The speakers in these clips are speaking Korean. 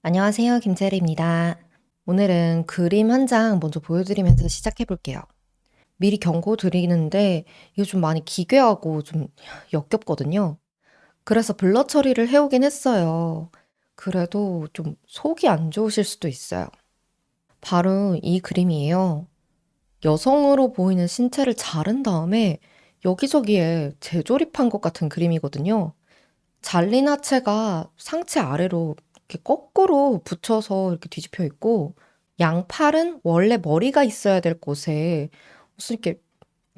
안녕하세요. 김재리입니다. 오늘은 그림 한 장 먼저 보여드리면서 시작해 볼게요. 미리 경고 드리는데 이거 좀 많이 기괴하고 좀 역겹거든요. 그래서 블러 처리를 해오긴 했어요. 그래도 좀 속이 안 좋으실 수도 있어요. 바로 이 그림이에요. 여성으로 보이는 신체를 자른 다음에 여기저기에 재조립한 것 같은 그림이거든요. 잘린 하체가 상체 아래로 이렇게 거꾸로 붙여서 이렇게 뒤집혀 있고, 양팔은 원래 머리가 있어야 될 곳에 무슨 이렇게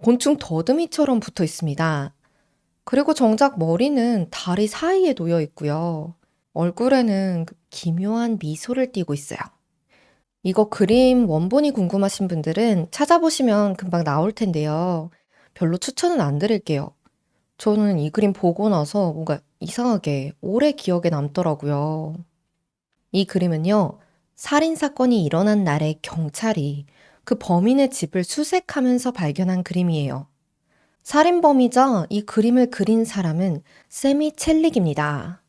곤충 더듬이처럼 붙어 있습니다. 그리고 정작 머리는 다리 사이에 놓여 있고요. 얼굴에는 그 기묘한 미소를 띠고 있어요. 이거 그림 원본이 궁금하신 분들은 찾아보시면 금방 나올 텐데요. 별로 추천은 안 드릴게요. 저는 이 그림 보고 나서 뭔가 이상하게 오래 기억에 남더라고요. 이 그림은요, 살인사건이 일어난 날에 경찰이 그 범인의 집을 수색하면서 발견한 그림이에요. 살인범이자 이 그림을 그린 사람은 세미 첼릭입니다.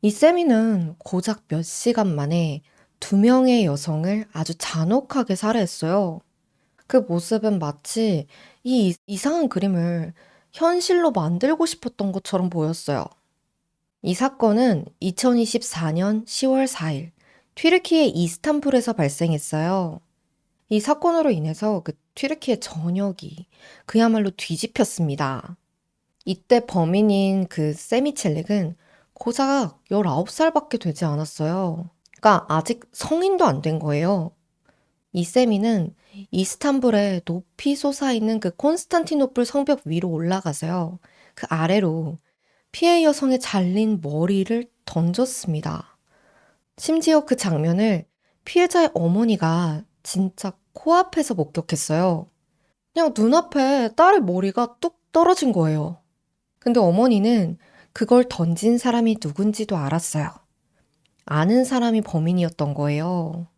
이 세미는 고작 몇 시간 만에 두 명의 여성을 아주 잔혹하게 살해했어요. 그 모습은 마치 이 이상한 그림을 현실로 만들고 싶었던 것처럼 보였어요. 이 사건은 2024년 10월 4일 튀르키예 이스탄불에서 발생했어요. 이 사건으로 인해서 그 튀르키예 전역이 그야말로 뒤집혔습니다. 이때 범인인 그 세미첼릭은 고작 19살밖에 되지 않았어요. 그러니까 아직 성인도 안 된 거예요. 이 세미는 이스탄불에 높이 솟아있는 그 콘스탄티노플 성벽 위로 올라가서요. 그 아래로 피해 여성의 잘린 머리를 던졌습니다. 심지어 그 장면을 피해자의 어머니가 진짜 코앞에서 목격했어요. 그냥 눈앞에 딸의 머리가 뚝 떨어진 거예요. 근데 어머니는 그걸 던진 사람이 누군지도 알았어요. 아는 사람이 범인이었던 거예요.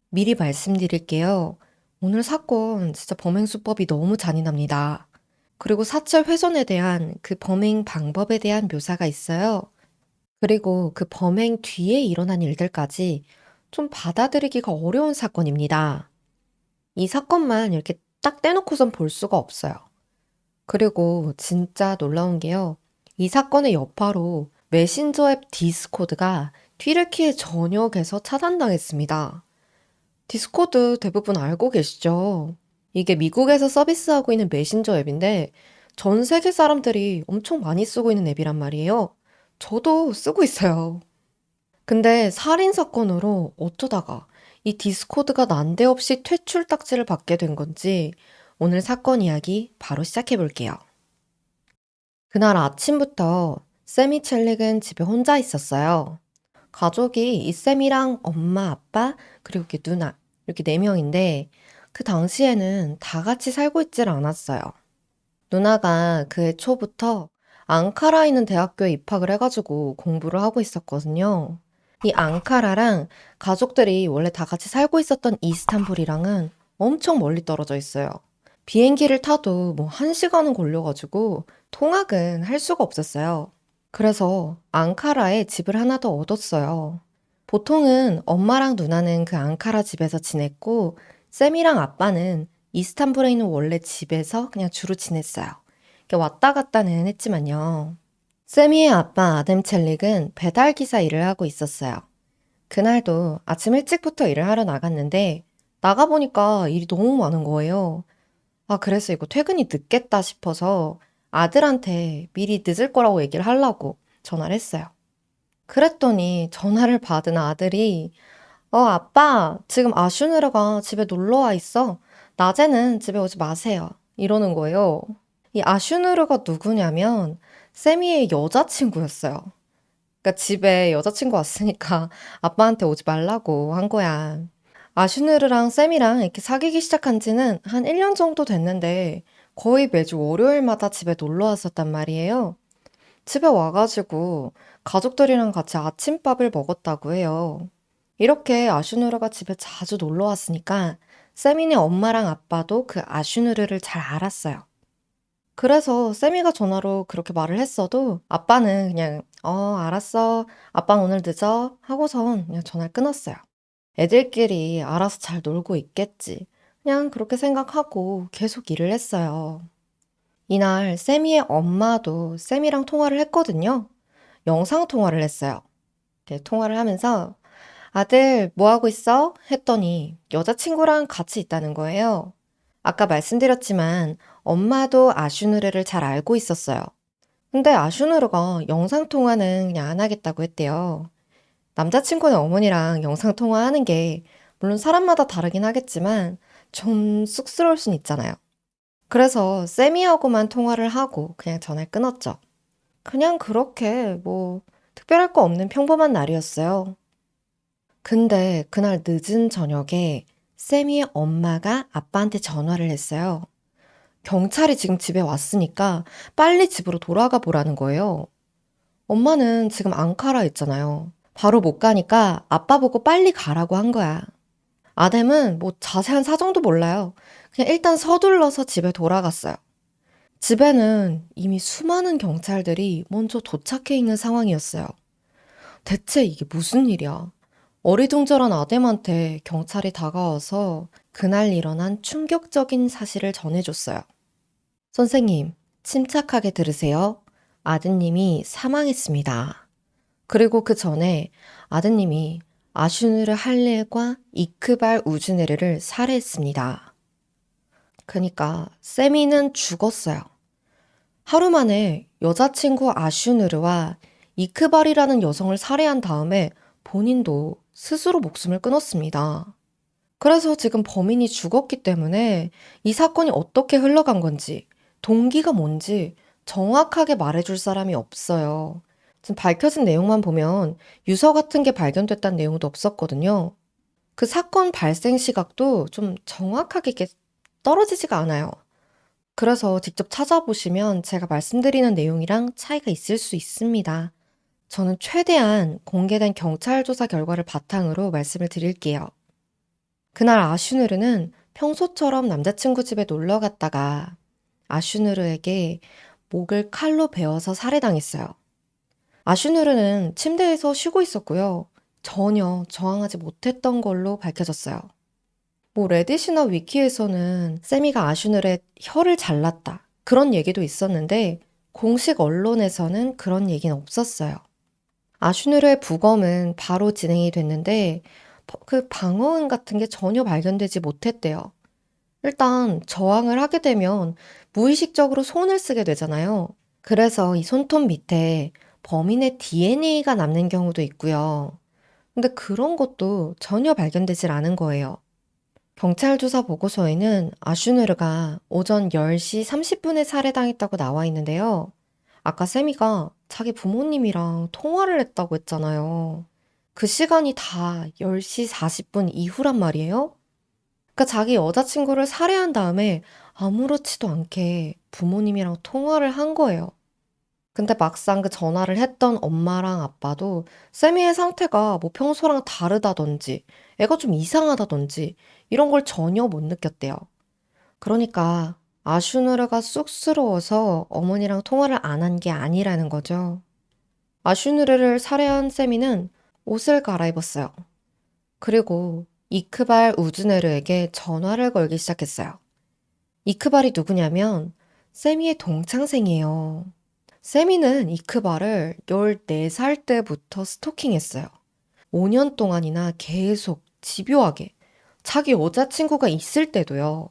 미리 말씀드릴게요. 오늘 사건 진짜 범행 수법이 너무 잔인합니다. 그리고 사체 훼손에 대한 그 범행 방법에 대한 묘사가 있어요. 그리고 그 범행 뒤에 일어난 일들까지 좀 받아들이기가 어려운 사건입니다. 이 사건만 이렇게 딱 떼놓고선 볼 수가 없어요. 그리고 진짜 놀라운 게요. 이 사건의 여파로 메신저 앱 디스코드가 튀르키예 전역에서 차단당했습니다. 디스코드 대부분 알고 계시죠? 이게 미국에서 서비스하고 있는 메신저 앱인데 전 세계 사람들이 엄청 많이 쓰고 있는 앱이란 말이에요. 저도 쓰고 있어요. 근데 살인 사건으로 어쩌다가 이 디스코드가 난데없이 퇴출 딱지를 받게 된 건지 오늘 사건 이야기 바로 시작해 볼게요. 그날 아침부터 세미 첼릭은 집에 혼자 있었어요. 가족이 이 쌤이랑 엄마, 아빠, 그리고 이렇게 누나, 이렇게 네 명인데 그 당시에는 다 같이 살고 있질 않았어요. 누나가 그해 초부터 앙카라에 있는 대학교에 입학을 해가지고 공부를 하고 있었거든요. 이 앙카라랑 가족들이 원래 다 같이 살고 있었던 이스탄불이랑은 엄청 멀리 떨어져 있어요. 비행기를 타도 뭐 1시간은 걸려가지고 통학은 할 수가 없었어요. 그래서 앙카라에 집을 하나 더 얻었어요. 보통은 엄마랑 누나는 그 앙카라 집에서 지냈고, 쌤이랑 아빠는 이스탄불에 있는 원래 집에서 그냥 주로 지냈어요. 이렇게 왔다 갔다는 했지만요. 세미의 아빠 아담 첼릭은 배달 기사 일을 하고 있었어요. 그날도 아침 일찍부터 일을 하러 나갔는데 나가보니까 일이 너무 많은 거예요. 아, 그래서 이거 퇴근이 늦겠다 싶어서 아들한테 미리 늦을 거라고 얘기를 하려고 전화를 했어요. 그랬더니 전화를 받은 아들이 아빠, 지금 아슈누르가 집에 놀러 와 있어. 낮에는 집에 오지 마세요. 이러는 거예요. 이 아슈누르가 누구냐면 세미의 여자친구였어요. 그러니까 집에 여자친구 왔으니까 아빠한테 오지 말라고 한 거야. 아슈누르랑 쌤이랑 이렇게 사귀기 시작한 지는 한 1년 정도 됐는데 거의 매주 월요일마다 집에 놀러 왔었단 말이에요. 집에 와가지고 가족들이랑 같이 아침밥을 먹었다고 해요. 이렇게 아슈누르가 집에 자주 놀러 왔으니까 세민의 엄마랑 아빠도 그 아슈누르를 잘 알았어요. 그래서 쌤이가 전화로 그렇게 말을 했어도 아빠는 그냥 알았어. 아빠 오늘 늦어. 하고선 그냥 전화를 끊었어요. 애들끼리 알아서 잘 놀고 있겠지. 그냥 그렇게 생각하고 계속 일을 했어요. 이날 쌤이의 엄마도 쌤이랑 통화를 했거든요. 영상 통화를 했어요. 이렇게 통화를 하면서 아들 뭐 하고 있어? 했더니 여자친구랑 같이 있다는 거예요. 아까 말씀드렸지만 엄마도 아슈누르를 잘 알고 있었어요. 근데 아슈누르가 영상 통화는 그냥 안 하겠다고 했대요. 남자친구는 어머니랑 영상 통화하는 게 물론 사람마다 다르긴 하겠지만 좀 쑥스러울 순 있잖아요. 그래서 세미하고만 통화를 하고 그냥 전화를 끊었죠. 그냥 그렇게 뭐 특별할 거 없는 평범한 날이었어요. 근데 그날 늦은 저녁에 세미의 엄마가 아빠한테 전화를 했어요. 경찰이 지금 집에 왔으니까 빨리 집으로 돌아가 보라는 거예요. 엄마는 지금 앙카라 있잖아요. 바로 못 가니까 아빠 보고 빨리 가라고 한 거야. 아담은 뭐 자세한 사정도 몰라요. 그냥 일단 서둘러서 집에 돌아갔어요. 집에는 이미 수많은 경찰들이 먼저 도착해 있는 상황이었어요. 대체 이게 무슨 일이야? 어리둥절한 아담한테 경찰이 다가와서 그날 일어난 충격적인 사실을 전해줬어요. 선생님, 침착하게 들으세요. 아드님이 사망했습니다. 그리고 그 전에 아드님이 아슈누르 할렐과 이크발 우즈네르를 살해했습니다. 그니까 세미는 죽었어요. 하루 만에 여자친구 아슈누르와 이크발이라는 여성을 살해한 다음에 본인도 스스로 목숨을 끊었습니다. 그래서 지금 범인이 죽었기 때문에 이 사건이 어떻게 흘러간 건지, 동기가 뭔지 정확하게 말해줄 사람이 없어요. 지금 밝혀진 내용만 보면 유서 같은 게 발견됐다는 내용도 없었거든요. 그 사건 발생 시각도 좀 정확하게 이렇게 떨어지지가 않아요. 그래서 직접 찾아보시면 제가 말씀드리는 내용이랑 차이가 있을 수 있습니다. 저는 최대한 공개된 경찰 조사 결과를 바탕으로 말씀을 드릴게요. 그날 아슈누르는 평소처럼 남자친구 집에 놀러 갔다가 아슈누르에게 목을 칼로 베어서 살해당했어요. 아슈누르는 침대에서 쉬고 있었고요. 전혀 저항하지 못했던 걸로 밝혀졌어요. 뭐 레딧이나 위키에서는 세미가 아슈누르의 혀를 잘랐다. 그런 얘기도 있었는데 공식 언론에서는 그런 얘기는 없었어요. 아슈누르의 부검은 바로 진행이 됐는데 그 방어은 같은 게 전혀 발견되지 못했대요. 일단 저항을 하게 되면 무의식적으로 손을 쓰게 되잖아요. 그래서 이 손톱 밑에 범인의 DNA가 남는 경우도 있고요. 근데 그런 것도 전혀 발견되질 않은 거예요. 경찰 조사 보고서에는 아슈누르가 오전 10시 30분에 살해당했다고 나와 있는데요. 아까 세미가 자기 부모님이랑 통화를 했다고 했잖아요. 그 시간이 다 10시 40분 이후란 말이에요? 그러니까 자기 여자친구를 살해한 다음에 아무렇지도 않게 부모님이랑 통화를 한 거예요. 근데 막상 그 전화를 했던 엄마랑 아빠도 세미의 상태가 뭐 평소랑 다르다든지 애가 좀 이상하다든지 이런 걸 전혀 못 느꼈대요. 그러니까 아슈누르가 쑥스러워서 어머니랑 통화를 안 한 게 아니라는 거죠. 아슈누르를 살해한 세미는 옷을 갈아입었어요. 그리고 이크발 우즈네르에게 전화를 걸기 시작했어요. 이크발이 누구냐면 세미의 동창생이에요. 세미는 이크발을 14살 때부터 스토킹했어요. 5년 동안이나 계속 집요하게 자기 여자친구가 있을 때도요.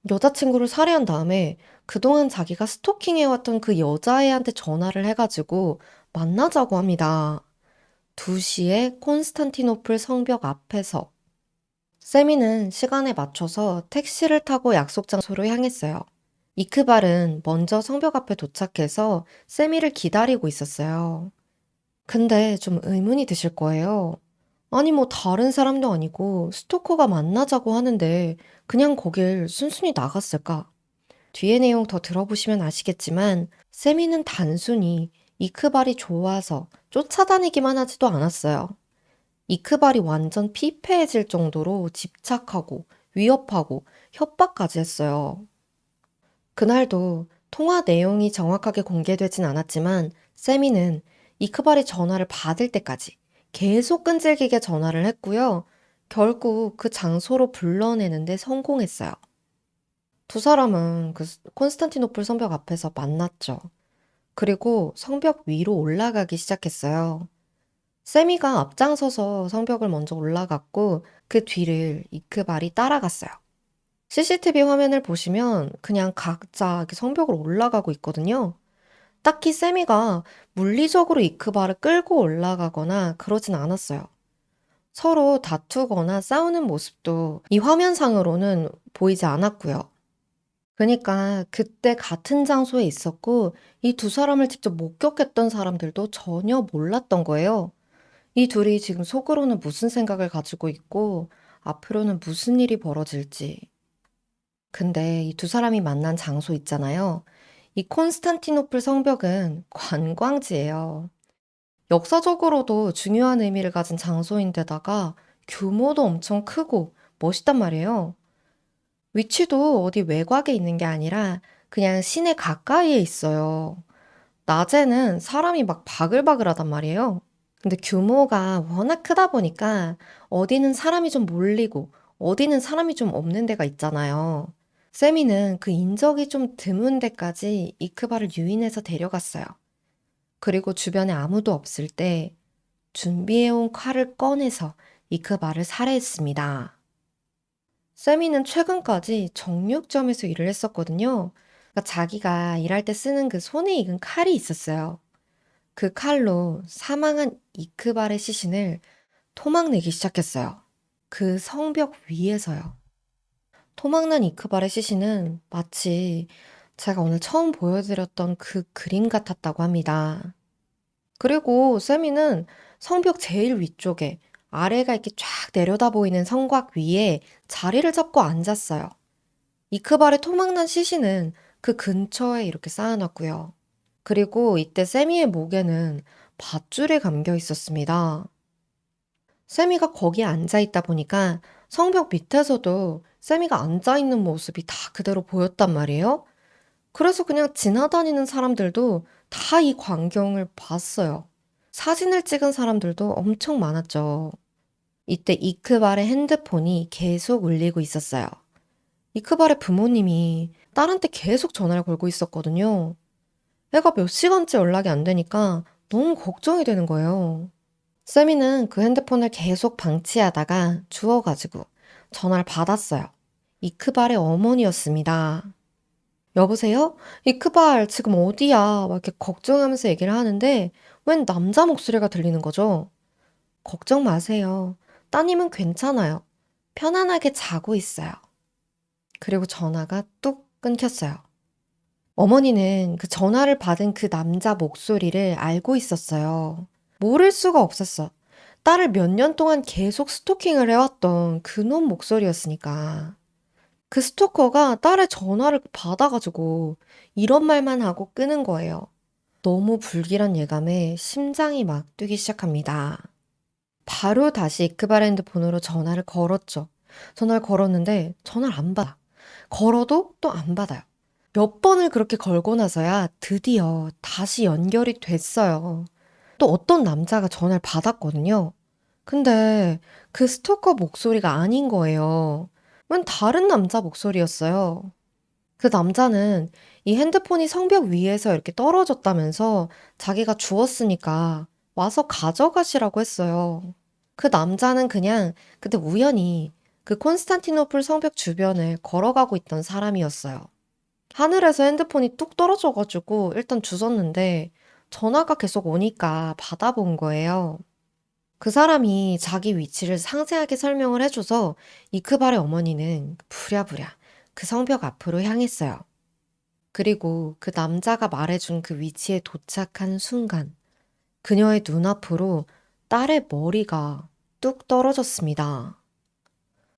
여자친구를 살해한 다음에 그동안 자기가 스토킹해왔던 그 여자애한테 전화를 해가지고 만나자고 합니다. 2시에 콘스탄티노플 성벽 앞에서 세미는 시간에 맞춰서 택시를 타고 약속 장소로 향했어요. 이크발은 먼저 성벽 앞에 도착해서 세미를 기다리고 있었어요. 근데 좀 의문이 드실 거예요. 아니 뭐 다른 사람도 아니고 스토커가 만나자고 하는데 그냥 거길 순순히 나갔을까? 뒤에 내용 더 들어보시면 아시겠지만 세미는 단순히 이크발이 좋아서 쫓아다니기만 하지도 않았어요. 이크발이 완전 피폐해질 정도로 집착하고 위협하고 협박까지 했어요. 그날도 통화 내용이 정확하게 공개되진 않았지만 세미는 이크발이 전화를 받을 때까지 계속 끈질기게 전화를 했고요. 결국 그 장소로 불러내는데 성공했어요. 두 사람은 그 콘스탄티노플 성벽 앞에서 만났죠. 그리고 성벽 위로 올라가기 시작했어요. 세미가 앞장서서 성벽을 먼저 올라갔고 그 뒤를 이크발이 따라갔어요. CCTV 화면을 보시면 그냥 각자 이렇게 성벽을 올라가고 있거든요. 딱히 세미가 물리적으로 이크발을 끌고 올라가거나 그러진 않았어요. 서로 다투거나 싸우는 모습도 이 화면상으로는 보이지 않았고요. 그러니까 그때 같은 장소에 있었고 이 두 사람을 직접 목격했던 사람들도 전혀 몰랐던 거예요. 이 둘이 지금 속으로는 무슨 생각을 가지고 있고 앞으로는 무슨 일이 벌어질지. 근데 이 두 사람이 만난 장소 있잖아요. 이 콘스탄티노플 성벽은 관광지예요. 역사적으로도 중요한 의미를 가진 장소인데다가 규모도 엄청 크고 멋있단 말이에요. 위치도 어디 외곽에 있는 게 아니라 그냥 시내 가까이에 있어요. 낮에는 사람이 막 바글바글하단 말이에요. 근데 규모가 워낙 크다 보니까 어디는 사람이 좀 몰리고 어디는 사람이 좀 없는 데가 있잖아요. 세미는 그 인적이 좀 드문 데까지 이크바를 유인해서 데려갔어요. 그리고 주변에 아무도 없을 때 준비해온 칼을 꺼내서 이크바를 살해했습니다. 세미는 최근까지 정육점에서 일을 했었거든요. 그러니까 자기가 일할 때 쓰는 그 손에 익은 칼이 있었어요. 그 칼로 사망한 이크발의 시신을 토막내기 시작했어요. 그 성벽 위에서요. 토막난 이크발의 시신은 마치 제가 오늘 처음 보여드렸던 그 그림 같았다고 합니다. 그리고 세미는 성벽 제일 위쪽에 아래가 이렇게 쫙 내려다 보이는 성곽 위에 자리를 잡고 앉았어요. 이크발의 토막난 시신은 그 근처에 이렇게 쌓아놨고요. 그리고 이때 세미의 목에는 밧줄이 감겨 있었습니다. 세미가 거기에 앉아 있다 보니까 성벽 밑에서도 세미가 앉아 있는 모습이 다 그대로 보였단 말이에요. 그래서 그냥 지나다니는 사람들도 다 이 광경을 봤어요. 사진을 찍은 사람들도 엄청 많았죠. 이때 이크발의 핸드폰이 계속 울리고 있었어요. 이크발의 부모님이 딸한테 계속 전화를 걸고 있었거든요. 애가 몇 시간째 연락이 안 되니까 너무 걱정이 되는 거예요. 세미는 그 핸드폰을 계속 방치하다가 주워가지고 전화를 받았어요. 이크발의 어머니였습니다. 여보세요? 이크발, 지금 어디야? 막 이렇게 걱정하면서 얘기를 하는데 웬 남자 목소리가 들리는 거죠. 걱정 마세요. 따님은 괜찮아요. 편안하게 자고 있어요. 그리고 전화가 뚝 끊겼어요. 어머니는 그 전화를 받은 그 남자 목소리를 알고 있었어요. 모를 수가 없었어. 딸을 몇 년 동안 계속 스토킹을 해왔던 그놈 목소리였으니까. 그 스토커가 딸의 전화를 받아가지고 이런 말만 하고 끄는 거예요. 너무 불길한 예감에 심장이 막 뛰기 시작합니다. 바로 다시 이크발 핸드폰으로 전화를 걸었죠. 전화를 걸었는데 전화를 안 받아. 걸어도 또 안 받아요. 몇 번을 그렇게 걸고 나서야 드디어 다시 연결이 됐어요. 또 어떤 남자가 전화를 받았거든요. 근데 그 스토커 목소리가 아닌 거예요. 웬 다른 남자 목소리였어요. 그 남자는 이 핸드폰이 성벽 위에서 이렇게 떨어졌다면서 자기가 주웠으니까 와서 가져가시라고 했어요. 그 남자는 그냥 그때 우연히 그 콘스탄티노플 성벽 주변을 걸어가고 있던 사람이었어요. 하늘에서 핸드폰이 뚝 떨어져가지고 일단 주웠는데 전화가 계속 오니까 받아본 거예요. 그 사람이 자기 위치를 상세하게 설명을 해줘서 이크발의 어머니는 부랴부랴 그 성벽 앞으로 향했어요. 그리고 그 남자가 말해준 그 위치에 도착한 순간 그녀의 눈앞으로 딸의 머리가 뚝 떨어졌습니다.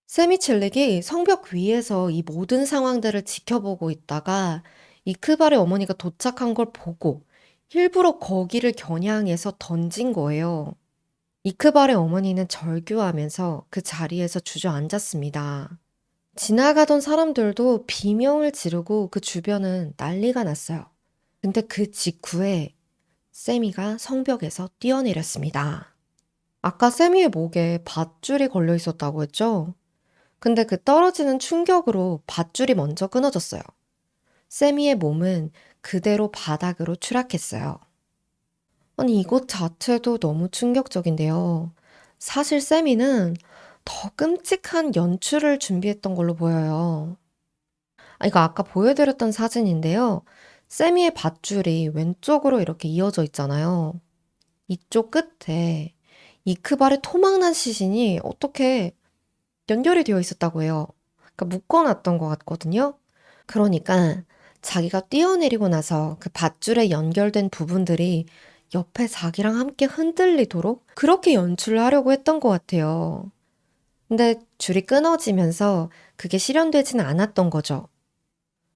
세미첼릭이 성벽 위에서 이 모든 상황들을 지켜보고 있다가 이크발의 어머니가 도착한 걸 보고 일부러 거기를 겨냥해서 던진 거예요. 이크발의 어머니는 절규하면서 그 자리에서 주저앉았습니다. 지나가던 사람들도 비명을 지르고 그 주변은 난리가 났어요. 근데 그 직후에 세미가 성벽에서 뛰어내렸습니다. 아까 세미의 목에 밧줄이 걸려 있었다고 했죠? 근데 그 떨어지는 충격으로 밧줄이 먼저 끊어졌어요. 세미의 몸은 그대로 바닥으로 추락했어요. 아니, 이것 자체도 너무 충격적인데요. 사실 세미는 더 끔찍한 연출을 준비했던 걸로 보여요. 이거 아까 보여드렸던 사진인데요. 세미의 밧줄이 왼쪽으로 이렇게 이어져 있잖아요. 이쪽 끝에 이크발의 토막난 시신이 어떻게 연결이 되어 있었다고 해요. 그러니까 묶어놨던 것 같거든요. 그러니까 자기가 뛰어내리고 나서 그 밧줄에 연결된 부분들이 옆에 자기랑 함께 흔들리도록 그렇게 연출을 하려고 했던 것 같아요. 근데 줄이 끊어지면서 그게 실현되지는 않았던 거죠.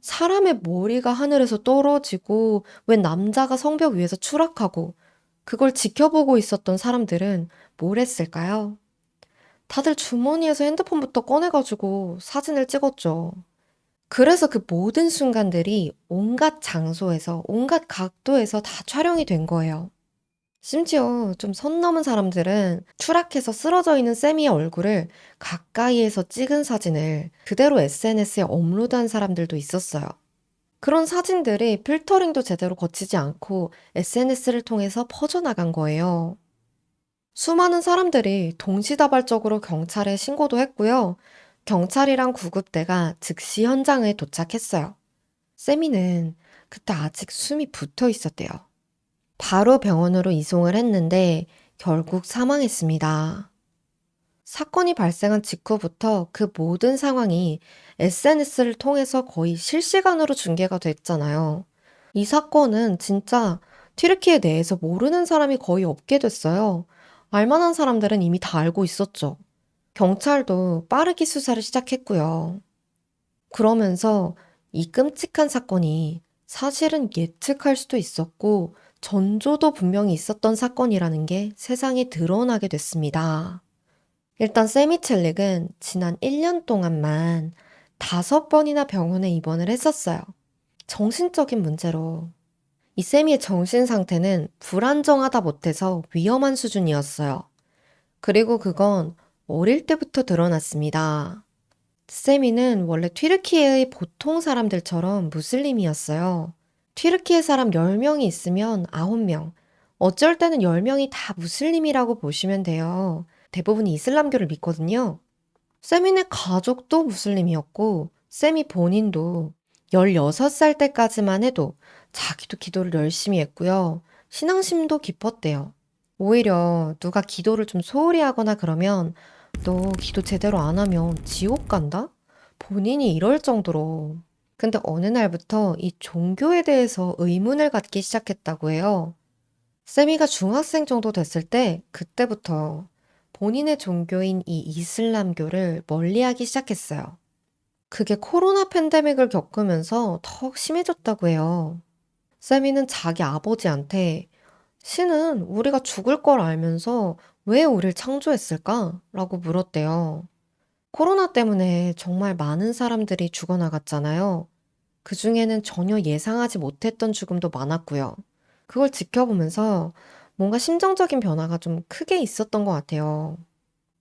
사람의 머리가 하늘에서 떨어지고 웬 남자가 성벽 위에서 추락하고 그걸 지켜보고 있었던 사람들은 뭘 했을까요? 다들 주머니에서 핸드폰부터 꺼내가지고 사진을 찍었죠. 그래서 그 모든 순간들이 온갖 장소에서, 온갖 각도에서 다 촬영이 된 거예요. 심지어 좀 선 넘은 사람들은 추락해서 쓰러져 있는 세미의 얼굴을 가까이에서 찍은 사진을 그대로 SNS에 업로드한 사람들도 있었어요. 그런 사진들이 필터링도 제대로 거치지 않고 SNS를 통해서 퍼져나간 거예요. 수많은 사람들이 동시다발적으로 경찰에 신고도 했고요. 경찰이랑 구급대가 즉시 현장에 도착했어요. 세미는 그때 아직 숨이 붙어 있었대요. 바로 병원으로 이송을 했는데 결국 사망했습니다. 사건이 발생한 직후부터 그 모든 상황이 SNS를 통해서 거의 실시간으로 중계가 됐잖아요. 이 사건은 진짜 튀르키예 내에서 모르는 사람이 거의 없게 됐어요. 알만한 사람들은 이미 다 알고 있었죠. 경찰도 빠르게 수사를 시작했고요. 그러면서 이 끔찍한 사건이 사실은 예측할 수도 있었고 전조도 분명히 있었던 사건이라는 게 세상에 드러나게 됐습니다. 일단 세미첼릭은 지난 1년 동안만 5번이나 병원에 입원을 했었어요. 정신적인 문제로. 이 세미의 정신 상태는 불안정하다 못해서 위험한 수준이었어요. 그리고 그건 어릴 때부터 드러났습니다. 세미는 원래 튀르키예의 보통 사람들처럼 무슬림이었어요. 튀르키예 사람 10명이 있으면 9명, 어쩔 때는 10명이 다 무슬림이라고 보시면 돼요. 대부분이 이슬람교를 믿거든요. 세미네 가족도 무슬림이었고, 세미 본인도 16살 때까지만 해도 자기도 기도를 열심히 했고요. 신앙심도 깊었대요. 오히려 누가 기도를 좀 소홀히 하거나 그러면 너 기도 제대로 안 하면 지옥 간다? 본인이 이럴 정도로. 근데 어느 날부터 이 종교에 대해서 의문을 갖기 시작했다고 해요. 세미가 중학생 정도 됐을 때 그때부터 본인의 종교인 이 이슬람교를 멀리하기 시작했어요. 그게 코로나 팬데믹을 겪으면서 더 심해졌다고 해요. 세미는 자기 아버지한테 신은 우리가 죽을 걸 알면서 왜 우릴 창조했을까? 라고 물었대요. 코로나 때문에 정말 많은 사람들이 죽어나갔잖아요. 그 중에는 전혀 예상하지 못했던 죽음도 많았고요. 그걸 지켜보면서 뭔가 심정적인 변화가 좀 크게 있었던 것 같아요.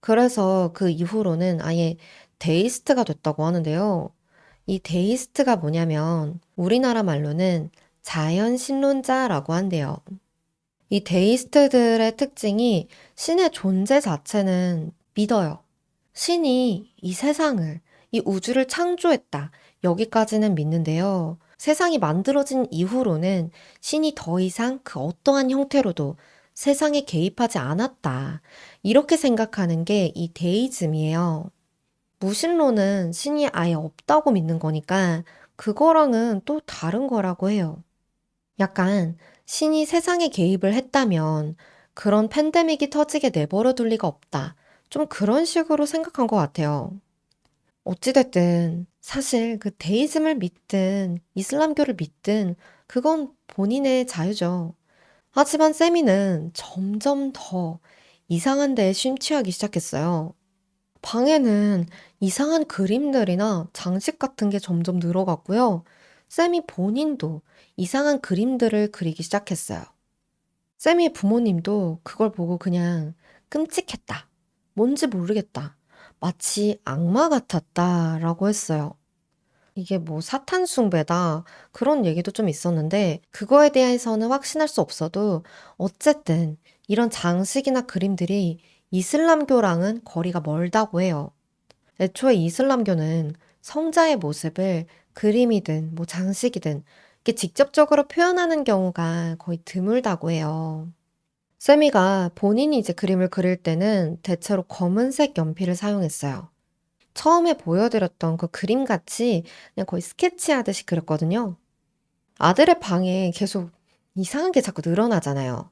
그래서 그 이후로는 아예 데이스트가 됐다고 하는데요. 이 데이스트가 뭐냐면 우리나라 말로는 자연신론자라고 한대요. 이 데이스트들의 특징이 신의 존재 자체는 믿어요. 신이 이 세상을, 이 우주를 창조했다. 여기까지는 믿는데요. 세상이 만들어진 이후로는 신이 더 이상 그 어떠한 형태로도 세상에 개입하지 않았다. 이렇게 생각하는 게 이 데이즘이에요. 무신론은 신이 아예 없다고 믿는 거니까 그거랑은 또 다른 거라고 해요. 약간 신이 세상에 개입을 했다면 그런 팬데믹이 터지게 내버려 둘 리가 없다. 좀 그런 식으로 생각한 것 같아요. 어찌됐든 사실 그 데이즘을 믿든 이슬람교를 믿든 그건 본인의 자유죠. 하지만 세미는 점점 더 이상한 데에 심취하기 시작했어요. 방에는 이상한 그림들이나 장식 같은 게 점점 늘어갔고요. 쌤이 본인도 이상한 그림들을 그리기 시작했어요. 쌤이의 부모님도 그걸 보고 그냥 끔찍했다. 뭔지 모르겠다. 마치 악마 같았다라고 했어요. 이게 뭐 사탄 숭배다 그런 얘기도 좀 있었는데 그거에 대해서는 확신할 수 없어도 어쨌든 이런 장식이나 그림들이 이슬람교랑은 거리가 멀다고 해요. 애초에 이슬람교는 성자의 모습을 그림이든 뭐 장식이든 이렇게 직접적으로 표현하는 경우가 거의 드물다고 해요. 세미가 본인이 이제 그림을 그릴 때는 대체로 검은색 연필을 사용했어요. 처음에 보여드렸던 그 그림같이 그냥 거의 스케치하듯이 그렸거든요. 아들의 방에 계속 이상한 게 자꾸 늘어나잖아요.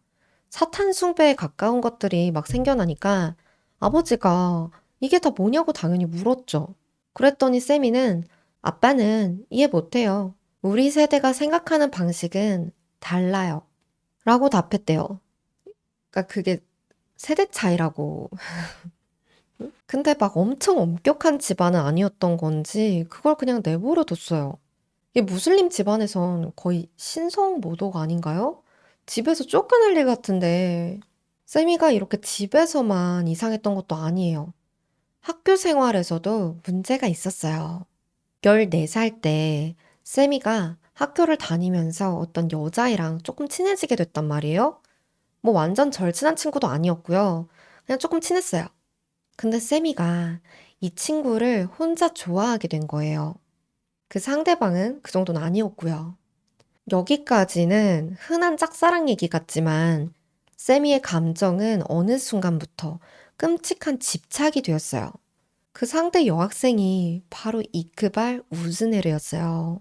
사탄 숭배에 가까운 것들이 막 생겨나니까 아버지가 이게 다 뭐냐고 당연히 물었죠. 그랬더니 세미는 아빠는 이해 못해요. 우리 세대가 생각하는 방식은 달라요. 라고 답했대요. 그러니까 그게 세대 차이라고. 근데 막 엄청 엄격한 집안은 아니었던 건지 그걸 그냥 내버려 뒀어요. 이게 무슬림 집안에선 거의 신성 모독 아닌가요? 집에서 쫓겨날 일 같은데 세미가 이렇게 집에서만 이상했던 것도 아니에요. 학교 생활에서도 문제가 있었어요. 14살 때 세미가 학교를 다니면서 어떤 여자애랑 조금 친해지게 됐단 말이에요. 뭐 완전 절친한 친구도 아니었고요. 그냥 조금 친했어요. 근데 세미가 이 친구를 혼자 좋아하게 된 거예요. 그 상대방은 그 정도는 아니었고요. 여기까지는 흔한 짝사랑 얘기 같지만 세미의 감정은 어느 순간부터 끔찍한 집착이 되었어요. 그 상대 여학생이 바로 이크발 우즈네르였어요.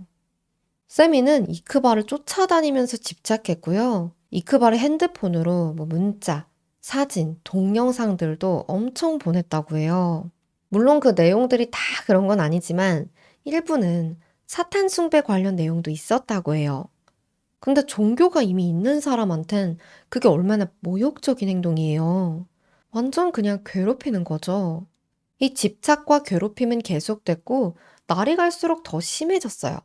세미는 이크발을 쫓아다니면서 집착했고요. 이크발의 핸드폰으로 뭐 문자, 사진, 동영상들도 엄청 보냈다고 해요. 물론 그 내용들이 다 그런 건 아니지만 일부는 사탄 숭배 관련 내용도 있었다고 해요. 근데 종교가 이미 있는 사람한텐 그게 얼마나 모욕적인 행동이에요. 완전 그냥 괴롭히는 거죠. 이 집착과 괴롭힘은 계속됐고 날이 갈수록 더 심해졌어요.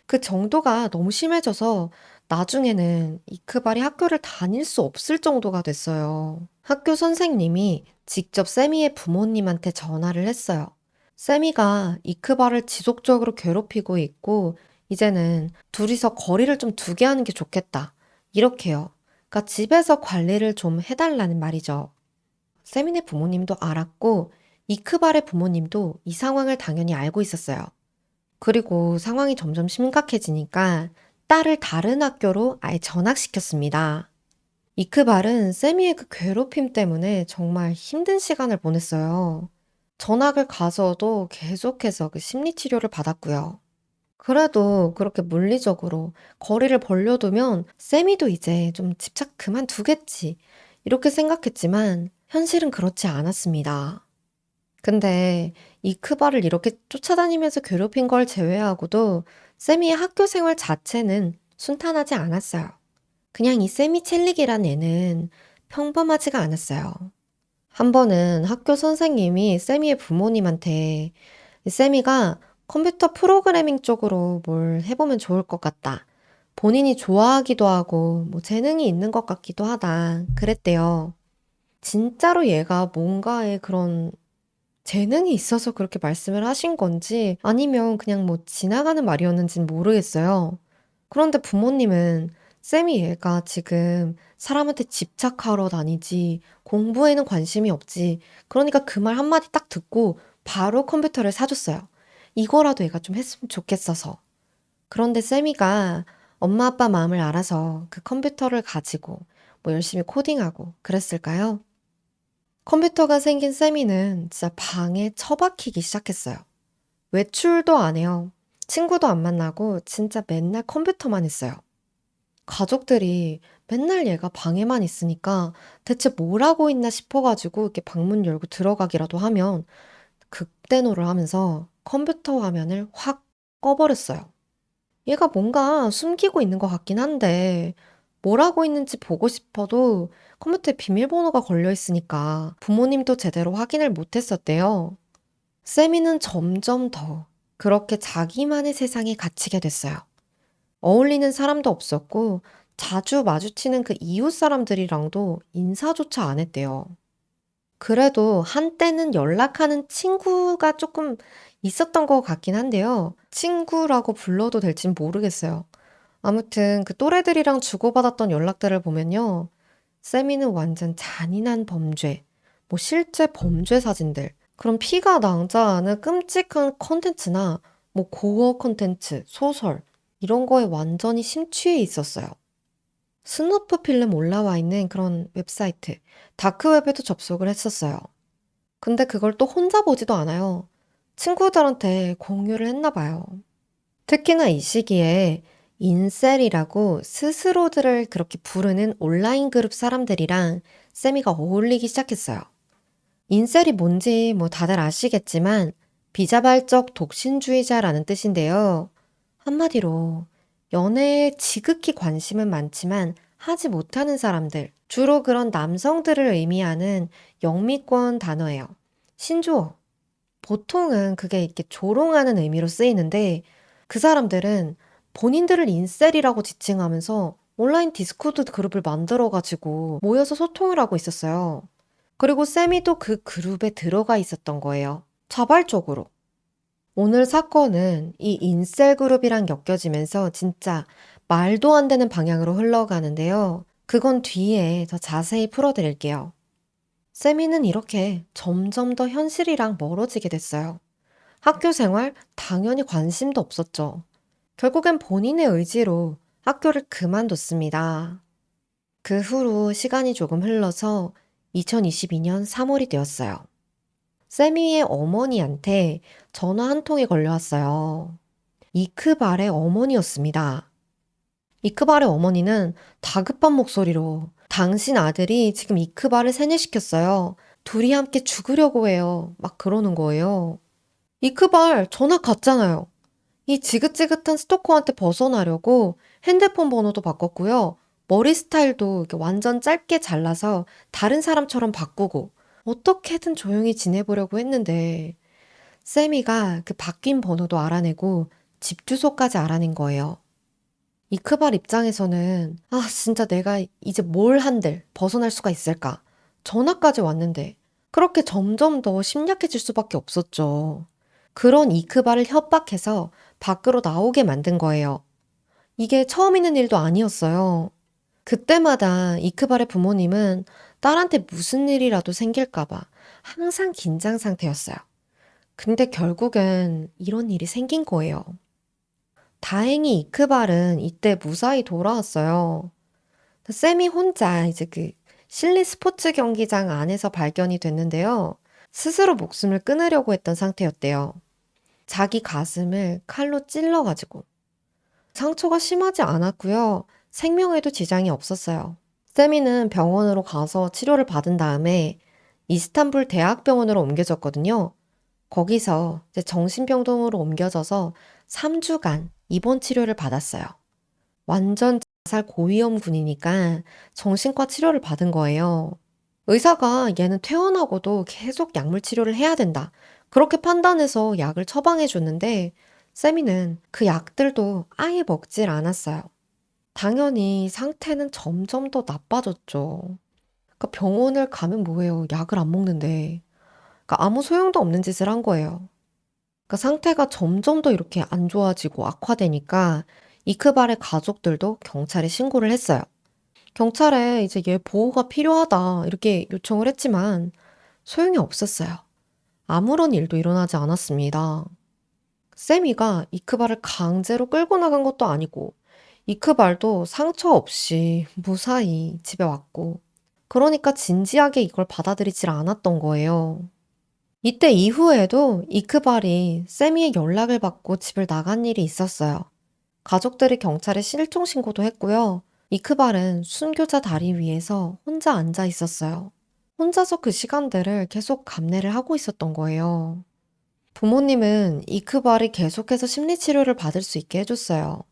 그 정도가 너무 심해져서 나중에는 이크발이 학교를 다닐 수 없을 정도가 됐어요. 학교 선생님이 직접 세미의 부모님한테 전화를 했어요. 세미가 이크발을 지속적으로 괴롭히고 있고 이제는 둘이서 거리를 좀 두게 하는 게 좋겠다. 이렇게요. 그러니까 집에서 관리를 좀 해달라는 말이죠. 세미네 부모님도 알았고 이크발의 부모님도 이 상황을 당연히 알고 있었어요. 그리고 상황이 점점 심각해지니까 딸을 다른 학교로 아예 전학시켰습니다. 이크발은 세미의 그 괴롭힘 때문에 정말 힘든 시간을 보냈어요. 전학을 가서도 계속해서 그 심리치료를 받았고요. 그래도 그렇게 물리적으로 거리를 벌려두면 세미도 이제 좀 집착 그만두겠지. 이렇게 생각했지만 현실은 그렇지 않았습니다. 근데 이크바를 이렇게 쫓아다니면서 괴롭힌 걸 제외하고도 세미의 학교 생활 자체는 순탄하지 않았어요. 그냥 이 세미 첼릭이란 애는 평범하지가 않았어요. 한 번은 학교 선생님이 세미의 부모님한테 세미가 컴퓨터 프로그래밍 쪽으로 뭘 해보면 좋을 것 같다. 본인이 좋아하기도 하고 뭐 재능이 있는 것 같기도 하다. 그랬대요. 진짜로 얘가 뭔가에 그런 재능이 있어서 그렇게 말씀을 하신 건지 아니면 그냥 뭐 지나가는 말이었는지는 모르겠어요. 그런데 부모님은 쌤이 얘가 지금 사람한테 집착하러 다니지 공부에는 관심이 없지. 그러니까 그 말 한마디 딱 듣고 바로 컴퓨터를 사줬어요. 이거라도 얘가 좀 했으면 좋겠어서. 그런데 쌤이가 엄마 아빠 마음을 알아서 그 컴퓨터를 가지고 뭐 열심히 코딩하고 그랬을까요? 컴퓨터가 생긴 세미는 진짜 방에 처박히기 시작했어요. 외출도 안 해요. 친구도 안 만나고 진짜 맨날 컴퓨터만 했어요. 가족들이 맨날 얘가 방에만 있으니까 대체 뭘 하고 있나 싶어가지고 이렇게 방문 열고 들어가기라도 하면 극대노를 하면서 컴퓨터 화면을 확 꺼버렸어요. 얘가 뭔가 숨기고 있는 것 같긴 한데 뭘 하고 있는지 보고 싶어도 컴퓨터에 비밀번호가 걸려 있으니까 부모님도 제대로 확인을 못 했었대요. 세미는 점점 더 그렇게 자기만의 세상에 갇히게 됐어요. 어울리는 사람도 없었고 자주 마주치는 그 이웃 사람들이랑도 인사조차 안 했대요. 그래도 한때는 연락하는 친구가 조금 있었던 것 같긴 한데요. 친구라고 불러도 될진 모르겠어요. 아무튼 그 또래들이랑 주고받았던 연락들을 보면요. 세미는 완전 잔인한 범죄, 뭐 실제 범죄 사진들, 그런 피가 낭자하는 끔찍한 컨텐츠나 뭐 고어 컨텐츠, 소설, 이런 거에 완전히 심취해 있었어요. 스누프 필름 올라와 있는 그런 웹사이트, 다크웹에도 접속을 했었어요. 근데 그걸 또 혼자 보지도 않아요. 친구들한테 공유를 했나 봐요. 특히나 이 시기에 인셀이라고 스스로들을 그렇게 부르는 온라인 그룹 사람들이랑 세미가 어울리기 시작했어요. 인셀이 뭔지 뭐 다들 아시겠지만 비자발적 독신주의자라는 뜻인데요. 한마디로 연애에 지극히 관심은 많지만 하지 못하는 사람들, 주로 그런 남성들을 의미하는 영미권 단어예요. 신조어. 보통은 그게 이렇게 조롱하는 의미로 쓰이는데 그 사람들은 본인들을 인셀이라고 지칭하면서 온라인 디스코드 그룹을 만들어가지고 모여서 소통을 하고 있었어요. 그리고 쌤이도 그 그룹에 들어가 있었던 거예요. 자발적으로. 오늘 사건은 이 인셀 그룹이랑 엮여지면서 진짜 말도 안 되는 방향으로 흘러가는데요. 그건 뒤에 더 자세히 풀어드릴게요. 세미는 이렇게 점점 더 현실이랑 멀어지게 됐어요. 학교 생활 당연히 관심도 없었죠. 결국엔 본인의 의지로 학교를 그만뒀습니다. 그 후로 시간이 조금 흘러서 2022년 3월이 되었어요. 세미의 어머니한테 전화 한 통이 걸려왔어요. 이크발의 어머니였습니다. 이크발의 어머니는 다급한 목소리로 당신 아들이 지금 이크발을 세뇌시켰어요. 둘이 함께 죽으려고 해요. 막 그러는 거예요. 이크발 전화 갔잖아요. 이 지긋지긋한 스토커한테 벗어나려고 핸드폰 번호도 바꿨고요. 머리 스타일도 이렇게 완전 짧게 잘라서 다른 사람처럼 바꾸고 어떻게든 조용히 지내보려고 했는데 세미가 그 바뀐 번호도 알아내고 집 주소까지 알아낸 거예요. 이크발 입장에서는 아 진짜 내가 이제 뭘 한들 벗어날 수가 있을까? 전화까지 왔는데 그렇게 점점 더 심약해질 수밖에 없었죠. 그런 이크발을 협박해서 밖으로 나오게 만든 거예요. 이게 처음 있는 일도 아니었어요. 그때마다 이크발의 부모님은 딸한테 무슨 일이라도 생길까봐 항상 긴장 상태였어요. 근데 결국엔 이런 일이 생긴 거예요. 다행히 이크발은 이때 무사히 돌아왔어요. 쌤이 혼자 이제 그 실내 스포츠 경기장 안에서 발견이 됐는데요. 스스로 목숨을 끊으려고 했던 상태였대요. 자기 가슴을 칼로 찔러가지고. 상처가 심하지 않았고요. 생명에도 지장이 없었어요. 세미는 병원으로 가서 치료를 받은 다음에 이스탄불 대학병원으로 옮겨졌거든요. 거기서 이제 정신병동으로 옮겨져서 3주간 입원 치료를 받았어요. 완전 자살 고위험군이니까 정신과 치료를 받은 거예요. 의사가 얘는 퇴원하고도 계속 약물 치료를 해야 된다. 그렇게 판단해서 약을 처방해 줬는데 세미는 그 약들도 아예 먹질 않았어요. 당연히 상태는 점점 더 나빠졌죠. 그러니까 병원을 가면 뭐해요? 약을 안 먹는데. 그러니까 아무 소용도 없는 짓을 한 거예요. 그러니까 상태가 점점 더 이렇게 안 좋아지고 악화되니까 이크발의 가족들도 경찰에 신고를 했어요. 경찰에 이제 얘 보호가 필요하다 이렇게 요청을 했지만 소용이 없었어요. 아무런 일도 일어나지 않았습니다. 세미가 이크발을 강제로 끌고 나간 것도 아니고 이크발도 상처 없이 무사히 집에 왔고 그러니까 진지하게 이걸 받아들이질 않았던 거예요. 이때 이후에도 이크발이 세미의 연락을 받고 집을 나간 일이 있었어요. 가족들이 경찰에 실종 신고도 했고요. 이크발은 순교자 다리 위에서 혼자 앉아 있었어요. 혼자서 그 시간들을 계속 감내를 하고 있었던 거예요. 부모님은 이크발이 계속해서 심리치료를 받을 수 있게 해줬어요.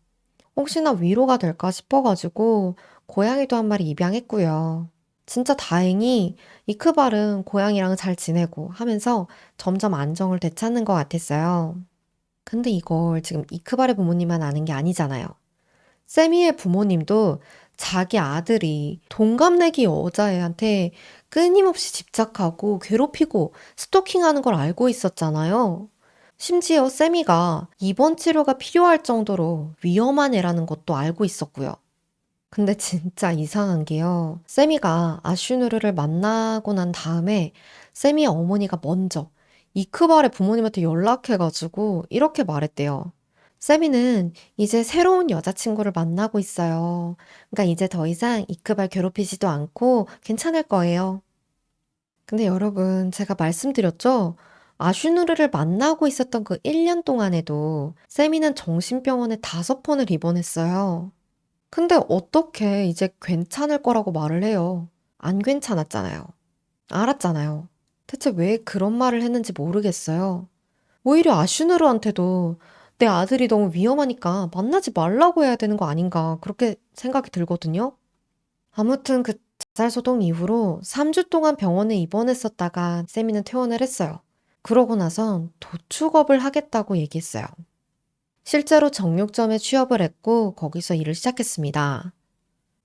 혹시나 위로가 될까 싶어가지고 고양이도 한 마리 입양했고요. 진짜 다행히 이크발은 고양이랑 잘 지내고 하면서 점점 안정을 되찾는 것 같았어요. 근데 이걸 지금 이크발의 부모님만 아는 게 아니잖아요. 세미의 부모님도 자기 아들이 동갑내기 여자애한테 끊임없이 집착하고 괴롭히고 스토킹하는 걸 알고 있었잖아요. 심지어 세미가 입원 치료가 필요할 정도로 위험한 애라는 것도 알고 있었고요. 근데 진짜 이상한 게요. 세미가 아슈누르를 만나고 난 다음에 세미의 어머니가 먼저 이크발의 부모님한테 연락해가지고 이렇게 말했대요. 세미는 이제 새로운 여자친구를 만나고 있어요. 그러니까 이제 더 이상 이크발 괴롭히지도 않고 괜찮을 거예요. 근데 여러분, 제가 말씀드렸죠? 아슈누르를 만나고 있었던 그 1년 동안에도 세미는 정신병원에 5번을 입원했어요. 근데 어떻게 이제 괜찮을 거라고 말을 해요? 안 괜찮았잖아요. 알았잖아요. 대체 왜 그런 말을 했는지 모르겠어요. 오히려 아슈누르한테도 내 아들이 너무 위험하니까 만나지 말라고 해야 되는 거 아닌가 그렇게 생각이 들거든요. 아무튼 그 자살 소동 이후로 3주 동안 병원에 입원했었다가 세미는 퇴원을 했어요. 그러고 나선 도축업을 하겠다고 얘기했어요. 실제로 정육점에 취업을 했고 거기서 일을 시작했습니다.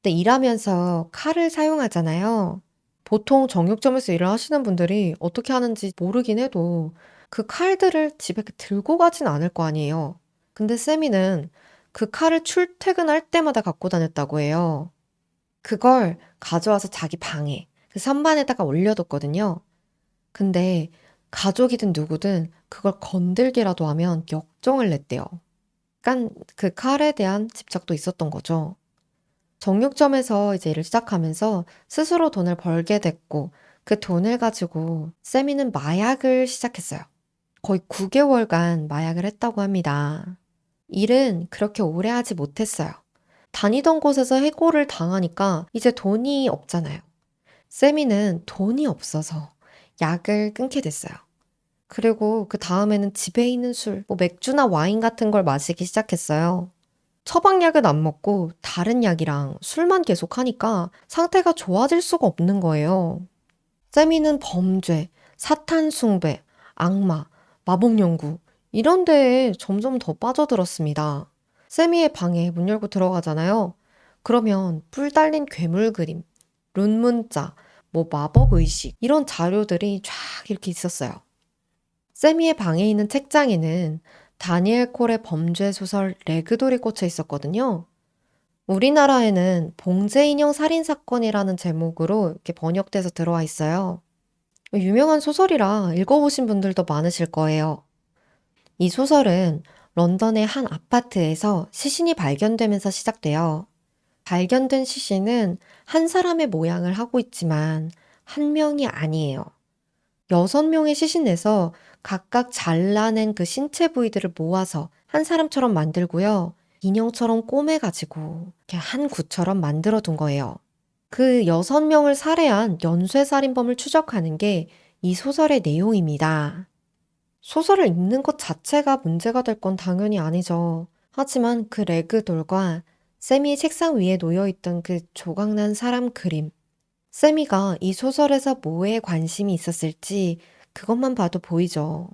근데 일하면서 칼을 사용하잖아요. 보통 정육점에서 일을 하시는 분들이 어떻게 하는지 모르긴 해도 그 칼들을 집에 들고 가진 않을 거 아니에요. 근데 세미는 그 칼을 출퇴근할 때마다 갖고 다녔다고 해요. 그걸 가져와서 자기 방에 그 선반에다가 올려뒀거든요. 근데 가족이든 누구든 그걸 건들기라도 하면 역정을 냈대요. 약간 그 칼에 대한 집착도 있었던 거죠. 정육점에서 이제 일을 시작하면서 스스로 돈을 벌게 됐고 그 돈을 가지고 세미는 마약을 시작했어요. 거의 9개월간 마약을 했다고 합니다. 일은 그렇게 오래 하지 못했어요. 다니던 곳에서 해고를 당하니까 이제 돈이 없잖아요. 세미는 돈이 없어서 약을 끊게 됐어요. 그리고 그 다음에는 집에 있는 술, 뭐 맥주나 와인 같은 걸 마시기 시작했어요. 처방약은 안 먹고 다른 약이랑 술만 계속 하니까 상태가 좋아질 수가 없는 거예요. 세미는 범죄, 사탄 숭배, 악마, 마법 연구 이런 데에 점점 더 빠져들었습니다. 세미의 방에 문 열고 들어가잖아요. 그러면 뿔 달린 괴물 그림, 룬 문자, 뭐 마법 의식 이런 자료들이 쫙 이렇게 있었어요. 세미의 방에 있는 책장에는 다니엘 콜의 범죄 소설 레그돌이 꽂혀 있었거든요. 우리나라에는 봉제인형 살인사건이라는 제목으로 이렇게 번역돼서 들어와 있어요. 유명한 소설이라 읽어보신 분들도 많으실 거예요. 이 소설은 런던의 한 아파트에서 시신이 발견되면서 시작돼요. 발견된 시신은 한 사람의 모양을 하고 있지만 한 명이 아니에요. 6명의 시신에서 각각 잘라낸 그 신체 부위들을 모아서 한 사람처럼 만들고요. 인형처럼 꼬매가지고 이렇게 한 구처럼 만들어 둔 거예요. 그 6명을 살해한 연쇄살인범을 추적하는 게 이 소설의 내용입니다. 소설을 읽는 것 자체가 문제가 될 건 당연히 아니죠. 하지만 그 레그돌과 세미의 책상 위에 놓여있던 그 조각난 사람 그림, 세미가 이 소설에서 뭐에 관심이 있었을지 그것만 봐도 보이죠.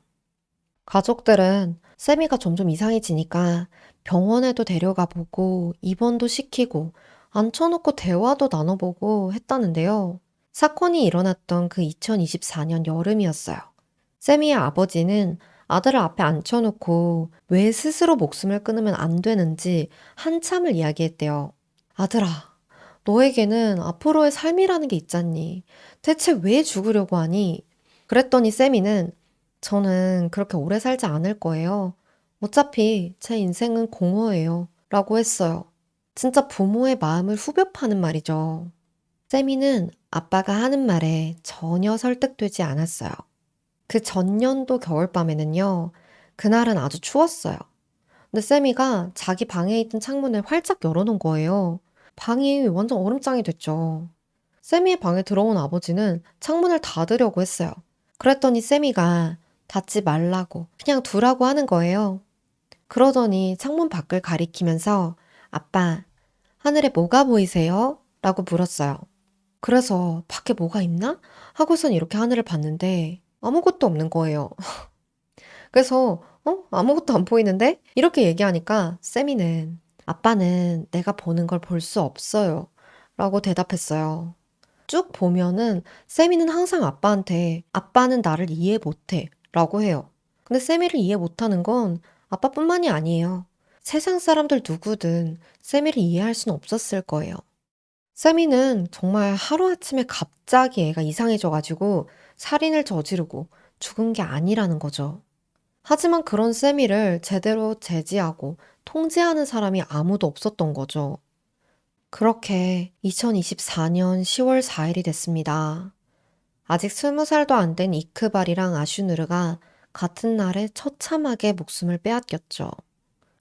가족들은 세미가 점점 이상해지니까 병원에도 데려가 보고 입원도 시키고 앉혀놓고 대화도 나눠보고 했다는데요. 사건이 일어났던 그 2024년 여름이었어요. 세미의 아버지는 아들을 앞에 앉혀놓고 왜 스스로 목숨을 끊으면 안 되는지 한참을 이야기했대요. 아들아, 너에게는 앞으로의 삶이라는 게 있잖니. 대체 왜 죽으려고 하니? 그랬더니 세미는 저는 그렇게 오래 살지 않을 거예요. 어차피 제 인생은 공허해요. 라고 했어요. 진짜 부모의 마음을 후벼 파는 말이죠. 세미는 아빠가 하는 말에 전혀 설득되지 않았어요. 그 전년도 겨울밤에는요, 그날은 아주 추웠어요. 근데 세미가 자기 방에 있던 창문을 활짝 열어놓은 거예요. 방이 완전 얼음장이 됐죠. 세미의 방에 들어온 아버지는 창문을 닫으려고 했어요. 그랬더니 세미가 닫지 말라고 그냥 두라고 하는 거예요. 그러더니 창문 밖을 가리키면서 아빠, 하늘에 뭐가 보이세요? 라고 물었어요. 그래서 '밖에 뭐가 있나?' 하고선 이렇게 하늘을 봤는데 아무것도 없는 거예요. 그래서 "어? 아무것도 안 보이는데?" 이렇게 얘기하니까 세미는 "아빠는 내가 보는 걸 볼 수 없어요." 라고 대답했어요. 쭉 보면은 세미는 항상 아빠한테 "아빠는 나를 이해 못해." 라고 해요. 근데 세미를 이해 못하는 건 아빠뿐만이 아니에요. 세상 사람들 누구든 세미를 이해할 수는 없었을 거예요. 세미는 정말 하루아침에 갑자기 애가 이상해져 가지고 살인을 저지르고 죽은 게 아니라는 거죠. 하지만 그런 세미를 제대로 제지하고 통제하는 사람이 아무도 없었던 거죠. 그렇게 2024년 10월 4일이 됐습니다. 아직 20살도 안 된 이크발이랑 아슈누르가 같은 날에 처참하게 목숨을 빼앗겼죠.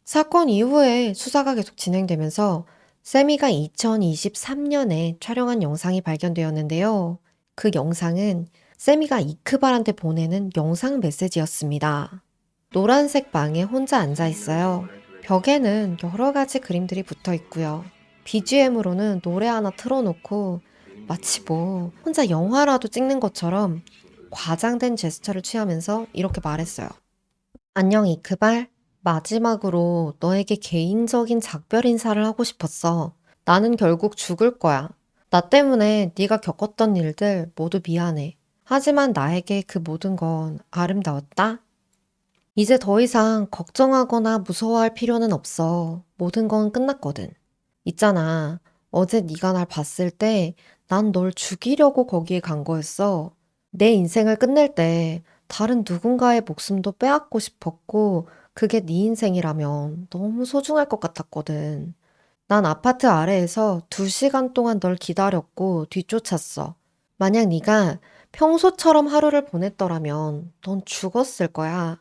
사건 이후에 수사가 계속 진행되면서 세미가 2023년에 촬영한 영상이 발견되었는데요. 그 영상은 세미가 이크발한테 보내는 영상 메시지였습니다. 노란색 방에 혼자 앉아 있어요. 벽에는 여러 가지 그림들이 붙어 있고요. BGM으로는 노래 하나 틀어놓고 마치 뭐 혼자 영화라도 찍는 것처럼 과장된 제스처를 취하면서 이렇게 말했어요. 안녕 이크발. 마지막으로 너에게 개인적인 작별 인사를 하고 싶었어. 나는 결국 죽을 거야. 나 때문에 네가 겪었던 일들 모두 미안해. 하지만 나에게 그 모든 건 아름다웠다. 이제 더 이상 걱정하거나 무서워할 필요는 없어. 모든 건 끝났거든. 있잖아. 어제 네가 날 봤을 때 난 널 죽이려고 거기에 간 거였어. 내 인생을 끝낼 때 다른 누군가의 목숨도 빼앗고 싶었고 그게 네 인생이라면 너무 소중할 것 같았거든. 난 아파트 아래에서 2시간 동안 널 기다렸고 뒤쫓았어. 만약 네가 평소처럼 하루를 보냈더라면 넌 죽었을 거야.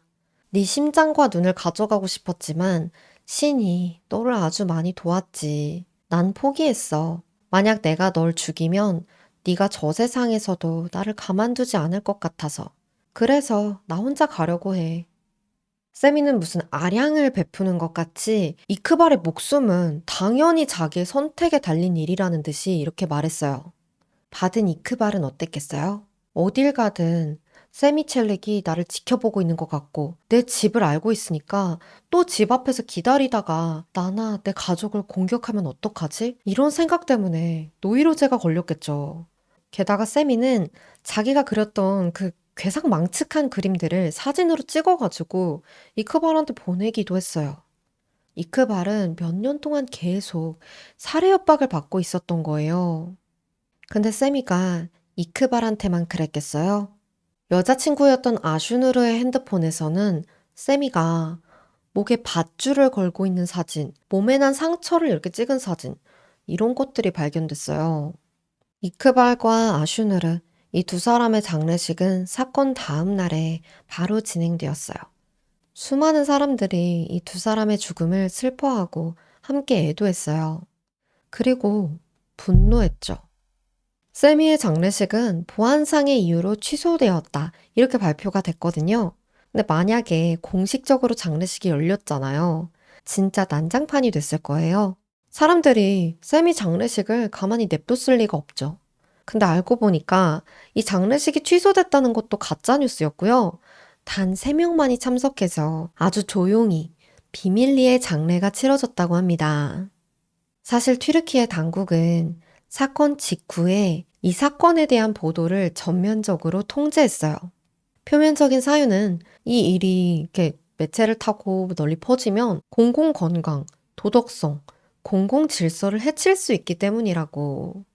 네 심장과 눈을 가져가고 싶었지만 신이 너를 아주 많이 도왔지. 난 포기했어. 만약 내가 널 죽이면 네가 저 세상에서도 나를 가만두지 않을 것 같아서. 그래서 나 혼자 가려고 해. 세미는 무슨 아량을 베푸는 것 같이 이크발의 목숨은 당연히 자기의 선택에 달린 일이라는 듯이 이렇게 말했어요. 받은 이크발은 어땠겠어요? 어딜 가든 세미첼릭이 나를 지켜보고 있는 것 같고 내 집을 알고 있으니까 또 집 앞에서 기다리다가 나나 내 가족을 공격하면 어떡하지? 이런 생각 때문에 노이로제가 걸렸겠죠. 게다가 세미는 자기가 그렸던 그 괴상망측한 그림들을 사진으로 찍어가지고 이크발한테 보내기도 했어요. 이크발은 몇 년 동안 계속 살해 협박을 받고 있었던 거예요. 근데 세미가 이크발한테만 그랬겠어요? 여자친구였던 아슈누르의 핸드폰에서는 세미가 목에 밧줄을 걸고 있는 사진, 몸에 난 상처를 이렇게 찍은 사진, 이런 것들이 발견됐어요. 이크발과 아슈누르, 이 두 사람의 장례식은 사건 다음 날에 바로 진행되었어요. 수많은 사람들이 이 두 사람의 죽음을 슬퍼하고 함께 애도했어요. 그리고 분노했죠. 세미의 장례식은 보안상의 이유로 취소되었다. 이렇게 발표가 됐거든요. 근데 만약에 공식적으로 장례식이 열렸잖아요. 진짜 난장판이 됐을 거예요. 사람들이 세미 장례식을 가만히 냅뒀을 리가 없죠. 근데 알고 보니까 이 장례식이 취소됐다는 것도 가짜뉴스였고요. 단 3명만이 참석해서 아주 조용히 비밀리에 장례가 치러졌다고 합니다. 사실 튀르키예 당국은 사건 직후에 이 사건에 대한 보도를 전면적으로 통제했어요. 표면적인 사유는 이 일이 이렇게 매체를 타고 널리 퍼지면 공공건강, 도덕성, 공공질서를 해칠 수 있기 때문이라고.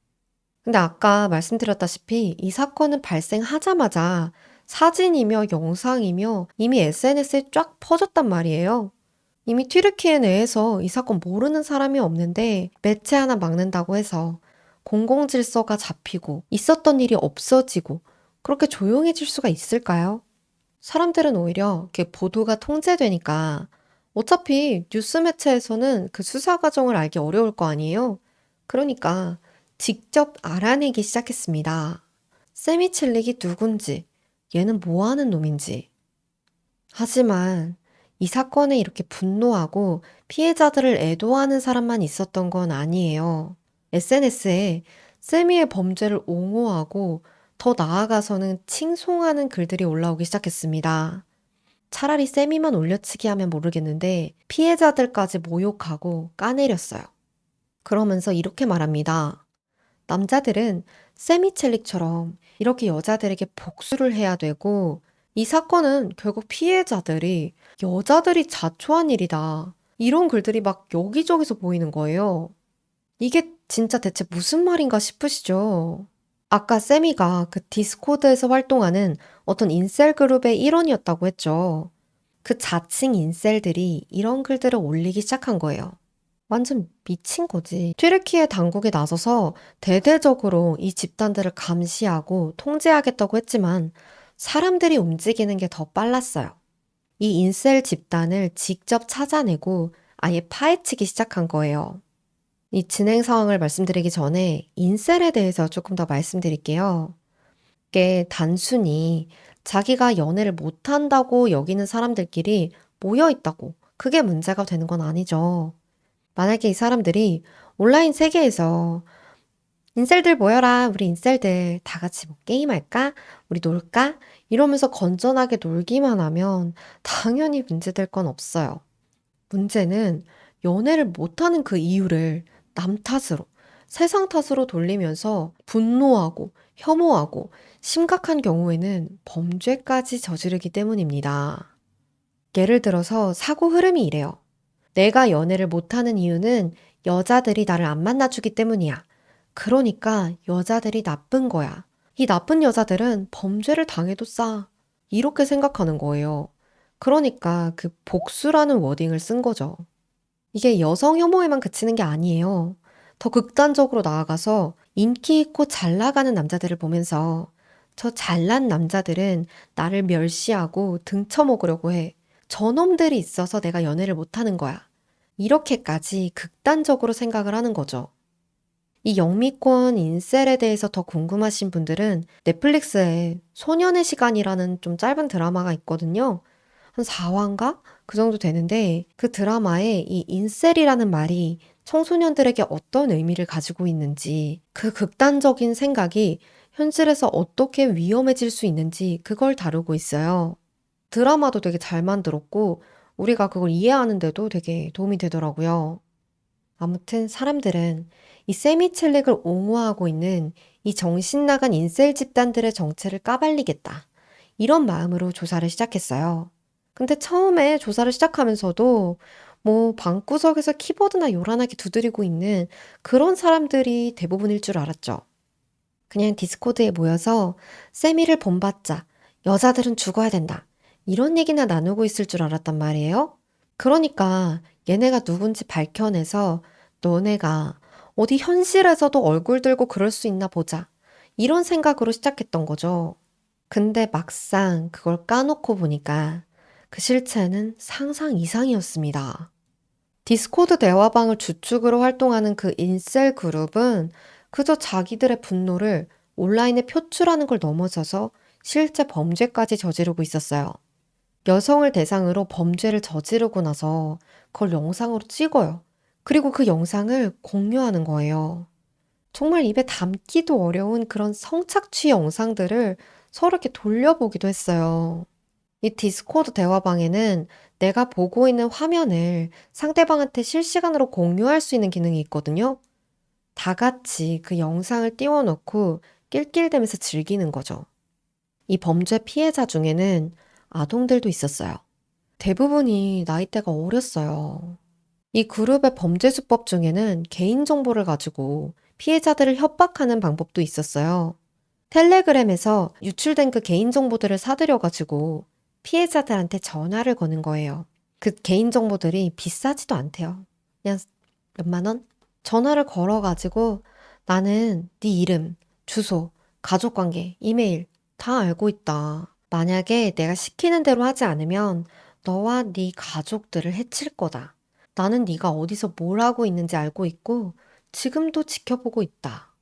근데 아까 말씀드렸다시피 이 사건은 발생하자마자 사진이며 영상이며 이미 SNS에 쫙 퍼졌단 말이에요. 이미 튀르키예 내에서 이 사건 모르는 사람이 없는데 매체 하나 막는다고 해서 공공질서가 잡히고 있었던 일이 없어지고 그렇게 조용해질 수가 있을까요? 사람들은 오히려 이렇게 보도가 통제되니까 어차피 뉴스 매체에서는 그 수사 과정을 알기 어려울 거 아니에요? 그러니까 직접 알아내기 시작했습니다. 세미첼릭이 누군지, 얘는 뭐 하는 놈인지. 하지만 이 사건에 이렇게 분노하고 피해자들을 애도하는 사람만 있었던 건 아니에요. SNS에 세미의 범죄를 옹호하고 더 나아가서는 칭송하는 글들이 올라오기 시작했습니다. 차라리 세미만 올려치기 하면 모르겠는데 피해자들까지 모욕하고 까내렸어요. 그러면서 이렇게 말합니다. 남자들은 세미첼릭처럼 이렇게 여자들에게 복수를 해야 되고 이 사건은 결국 피해자들이 여자들이 자초한 일이다. 이런 글들이 막 여기저기서 보이는 거예요. 이게 진짜 대체 무슨 말인가 싶으시죠? 아까 세미가 그 디스코드에서 활동하는 어떤 인셀 그룹의 일원이었다고 했죠. 그 자칭 인셀들이 이런 글들을 올리기 시작한 거예요. 완전 미친 거지. 튀르키예 당국이 나서서 대대적으로 이 집단들을 감시하고 통제하겠다고 했지만 사람들이 움직이는 게 더 빨랐어요. 이 인셀 집단을 직접 찾아내고 아예 파헤치기 시작한 거예요. 이 진행 상황을 말씀드리기 전에 인셀에 대해서 조금 더 말씀드릴게요. 이게 단순히 자기가 연애를 못한다고 여기는 사람들끼리 모여 있다고 그게 문제가 되는 건 아니죠. 만약에 이 사람들이 온라인 세계에서 인셀들 모여라, 우리 인셀들 다 같이 뭐 게임할까? 우리 놀까? 이러면서 건전하게 놀기만 하면 당연히 문제될 건 없어요. 문제는 연애를 못하는 그 이유를 남 탓으로, 세상 탓으로 돌리면서 분노하고 혐오하고 심각한 경우에는 범죄까지 저지르기 때문입니다. 예를 들어서 사고 흐름이 이래요. 내가 연애를 못하는 이유는 여자들이 나를 안 만나주기 때문이야. 그러니까 여자들이 나쁜 거야. 이 나쁜 여자들은 범죄를 당해도 싸. 이렇게 생각하는 거예요. 그러니까 그 복수라는 워딩을 쓴 거죠. 이게 여성 혐오에만 그치는 게 아니에요. 더 극단적으로 나아가서 인기 있고 잘 나가는 남자들을 보면서 저 잘난 남자들은 나를 멸시하고 등쳐먹으려고 해. 저놈들이 있어서 내가 연애를 못하는 거야. 이렇게까지 극단적으로 생각을 하는 거죠. 이 영미권 인셀에 대해서 더 궁금하신 분들은 넷플릭스에 소년의 시간이라는 좀 짧은 드라마가 있거든요. 한 4화인가? 그 정도 되는데 그 드라마에 이 인셀이라는 말이 청소년들에게 어떤 의미를 가지고 있는지 그 극단적인 생각이 현실에서 어떻게 위험해질 수 있는지 그걸 다루고 있어요. 드라마도 되게 잘 만들었고 우리가 그걸 이해하는데도 되게 도움이 되더라고요. 아무튼 사람들은 이 세미첼릭을 옹호하고 있는 이 정신 나간 인셀 집단들의 정체를 까발리겠다. 이런 마음으로 조사를 시작했어요. 근데 처음에 조사를 시작하면서도 뭐 방구석에서 키보드나 요란하게 두드리고 있는 그런 사람들이 대부분일 줄 알았죠. 그냥 디스코드에 모여서 세미를 본받자. 여자들은 죽어야 된다. 이런 얘기나 나누고 있을 줄 알았단 말이에요. 그러니까 얘네가 누군지 밝혀내서 너네가 어디 현실에서도 얼굴 들고 그럴 수 있나 보자. 이런 생각으로 시작했던 거죠. 근데 막상 그걸 까놓고 보니까 그 실체는 상상 이상이었습니다. 디스코드 대화방을 주축으로 활동하는 그 인셀 그룹은 그저 자기들의 분노를 온라인에 표출하는 걸 넘어서서 실제 범죄까지 저지르고 있었어요. 여성을 대상으로 범죄를 저지르고 나서 그걸 영상으로 찍어요. 그리고 그 영상을 공유하는 거예요. 정말 입에 담기도 어려운 그런 성착취 영상들을 서로 이렇게 돌려보기도 했어요. 이 디스코드 대화방에는 내가 보고 있는 화면을 상대방한테 실시간으로 공유할 수 있는 기능이 있거든요. 다 같이 그 영상을 띄워놓고 낄낄대면서 즐기는 거죠. 이 범죄 피해자 중에는 아동들도 있었어요. 대부분이 나이대가 어렸어요. 이 그룹의 범죄 수법 중에는 개인정보를 가지고 피해자들을 협박하는 방법도 있었어요. 텔레그램에서 유출된 그 개인정보들을 사들여가지고 피해자들한테 전화를 거는 거예요. 그 개인정보들이 비싸지도 않대요. 그냥 몇만 원? 전화를 걸어가지고 나는 네 이름, 주소, 가족관계, 이메일 다 알고 있다. 만약에 내가 시키는 대로 하지 않으면 너와 네 가족들을 해칠 거다. 나는 네가 어디서 뭘 하고 있는지 알고 있고 지금도 지켜보고 있다.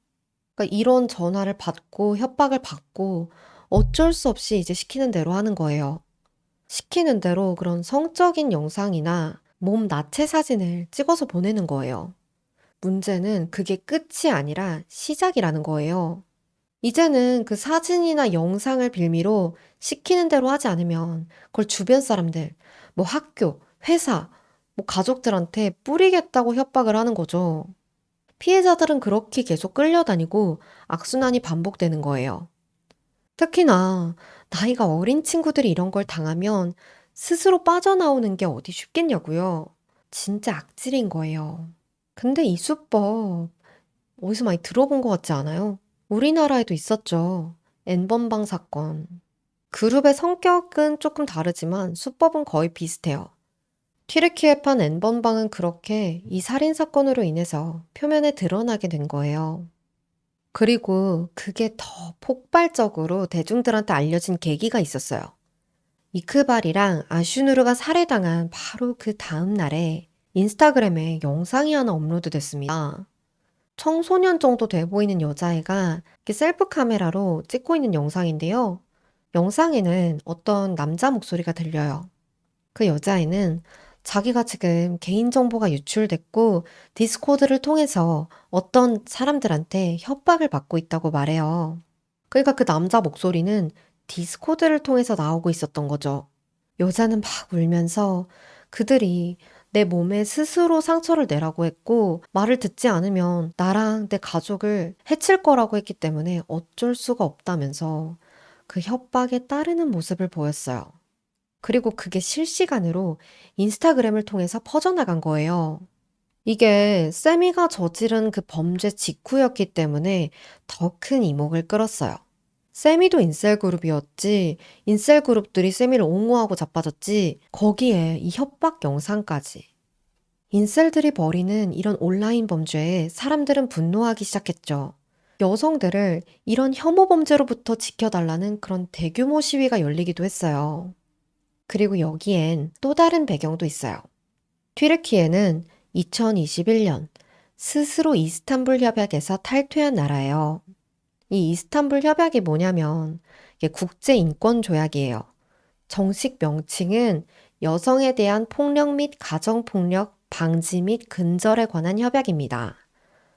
그러니까 이런 전화를 받고 협박을 받고 어쩔 수 없이 이제 시키는 대로 하는 거예요. 시키는 대로 그런 성적인 영상이나 몸 나체 사진을 찍어서 보내는 거예요. 문제는 그게 끝이 아니라 시작이라는 거예요. 이제는 그 사진이나 영상을 빌미로 시키는 대로 하지 않으면 그걸 주변 사람들, 뭐 학교, 회사, 뭐 가족들한테 뿌리겠다고 협박을 하는 거죠. 피해자들은 그렇게 계속 끌려다니고 악순환이 반복되는 거예요. 특히나 나이가 어린 친구들이 이런 걸 당하면 스스로 빠져나오는 게 어디 쉽겠냐고요. 진짜 악질인 거예요. 근데 이 수법 어디서 많이 들어본 것 같지 않아요? 우리나라에도 있었죠. N번방 사건. 그룹의 성격은 조금 다르지만 수법은 거의 비슷해요. 튀르키예 판 N번방은 그렇게 이 살인 사건으로 인해서 표면에 드러나게 된 거예요. 그리고 그게 더 폭발적으로 대중들한테 알려진 계기가 있었어요. 이크발이랑 아슈누르가 살해당한 바로 그 다음 날에 인스타그램에 영상이 하나 업로드 됐습니다. 청소년 정도 돼 보이는 여자애가 이렇게 셀프 카메라로 찍고 있는 영상인데요. 영상에는 어떤 남자 목소리가 들려요. 그 여자애는 자기가 지금 개인정보가 유출됐고 디스코드를 통해서 어떤 사람들한테 협박을 받고 있다고 말해요. 그러니까 그 남자 목소리는 디스코드를 통해서 나오고 있었던 거죠. 여자는 막 울면서 그들이 내 몸에 스스로 상처를 내라고 했고 말을 듣지 않으면 나랑 내 가족을 해칠 거라고 했기 때문에 어쩔 수가 없다면서 그 협박에 따르는 모습을 보였어요. 그리고 그게 실시간으로 인스타그램을 통해서 퍼져나간 거예요. 이게 세미가 저지른 그 범죄 직후였기 때문에 더 큰 이목을 끌었어요. 세미도 인셀 그룹이었지, 인셀 그룹들이 세미를 옹호하고 자빠졌지, 거기에 이 협박 영상까지. 인셀들이 벌이는 이런 온라인 범죄에 사람들은 분노하기 시작했죠. 여성들을 이런 혐오 범죄로부터 지켜달라는 그런 대규모 시위가 열리기도 했어요. 그리고 여기엔 또 다른 배경도 있어요. 튀르키예는 2021년 스스로 이스탄불 협약에서 탈퇴한 나라예요. 이 이스탄불 협약이 뭐냐면 이게 국제인권조약이에요. 정식 명칭은 여성에 대한 폭력 및 가정폭력 방지 및 근절에 관한 협약입니다.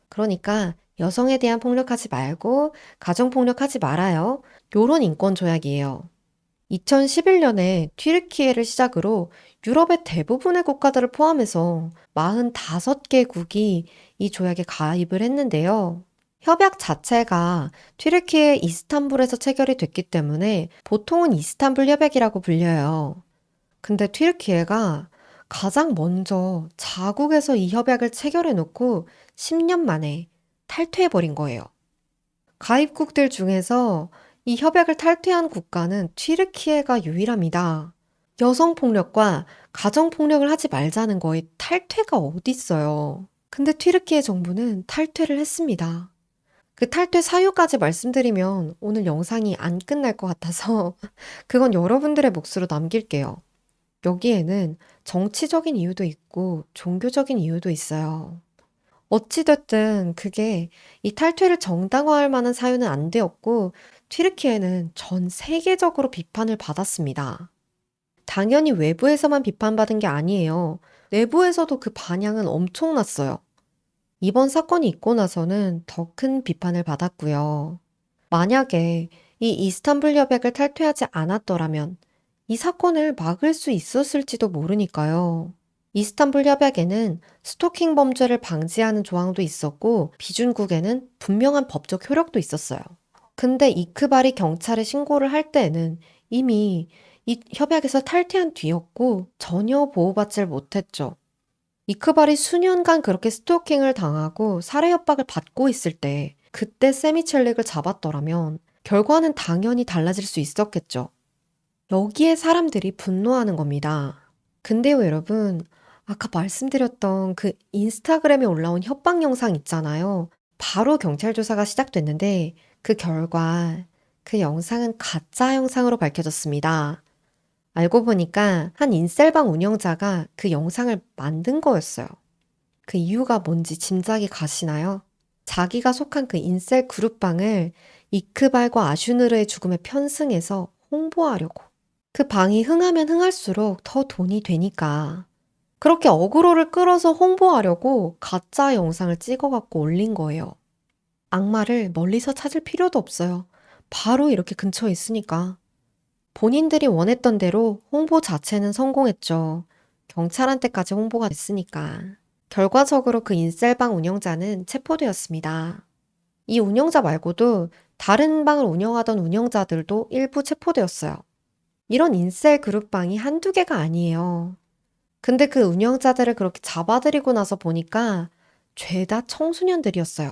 그러니까 여성에 대한 폭력하지 말고 가정폭력하지 말아요. 요런 인권조약이에요. 2011년에 튀르키예를 시작으로 유럽의 대부분의 국가들을 포함해서 45개국이 이 조약에 가입을 했는데요. 협약 자체가 튀르키예 이스탄불에서 체결이 됐기 때문에 보통은 이스탄불 협약이라고 불려요. 근데 튀르키예가 가장 먼저 자국에서 이 협약을 체결해 놓고 10년 만에 탈퇴해버린 거예요. 가입국들 중에서 이 협약을 탈퇴한 국가는 튀르키예가 유일합니다. 여성폭력과 가정폭력을 하지 말자는 거에 탈퇴가 어딨어요. 근데 튀르키예 정부는 탈퇴를 했습니다. 그 탈퇴 사유까지 말씀드리면 오늘 영상이 안 끝날 것 같아서 그건 여러분들의 몫으로 남길게요. 여기에는 정치적인 이유도 있고 종교적인 이유도 있어요. 어찌됐든 그게 이 탈퇴를 정당화할 만한 사유는 안 되었고 튀르키예는 전 세계적으로 비판을 받았습니다. 당연히 외부에서만 비판받은 게 아니에요. 내부에서도 그 반향은 엄청났어요. 이번 사건이 있고 나서는 더 큰 비판을 받았고요. 만약에 이 이스탄불 협약을 탈퇴하지 않았더라면 이 사건을 막을 수 있었을지도 모르니까요. 이스탄불 협약에는 스토킹 범죄를 방지하는 조항도 있었고 비준국에는 분명한 법적 효력도 있었어요. 근데 이크발이 경찰에 신고를 할 때에는 이미 이 협약에서 탈퇴한 뒤였고 전혀 보호받지를 못했죠. 이크발이 수년간 그렇게 스토킹을 당하고 살해 협박을 받고 있을 때 그때 세미첼릭을 잡았더라면 결과는 당연히 달라질 수 있었겠죠. 여기에 사람들이 분노하는 겁니다. 근데요, 여러분, 아까 말씀드렸던 그 인스타그램에 올라온 협박 영상 있잖아요. 바로 경찰 조사가 시작됐는데 그 결과 그 영상은 가짜 영상으로 밝혀졌습니다. 알고 보니까 한 인셀방 운영자가 그 영상을 만든 거였어요. 그 이유가 뭔지 짐작이 가시나요? 자기가 속한 그 인셀 그룹방을 이크발과 아슈누르의 죽음에 편승해서 홍보하려고. 그 방이 흥하면 흥할수록 더 돈이 되니까. 그렇게 어그로를 끌어서 홍보하려고 가짜 영상을 찍어 갖고 올린 거예요. 악마를 멀리서 찾을 필요도 없어요. 바로 이렇게 근처에 있으니까. 본인들이 원했던 대로 홍보 자체는 성공했죠. 경찰한테까지 홍보가 됐으니까. 결과적으로 그 인셀방 운영자는 체포되었습니다. 이 운영자 말고도 다른 방을 운영하던 운영자들도 일부 체포되었어요. 이런 인셀 그룹방이 한두 개가 아니에요. 근데 그 운영자들을 그렇게 잡아들이고 나서 보니까 죄다 청소년들이었어요.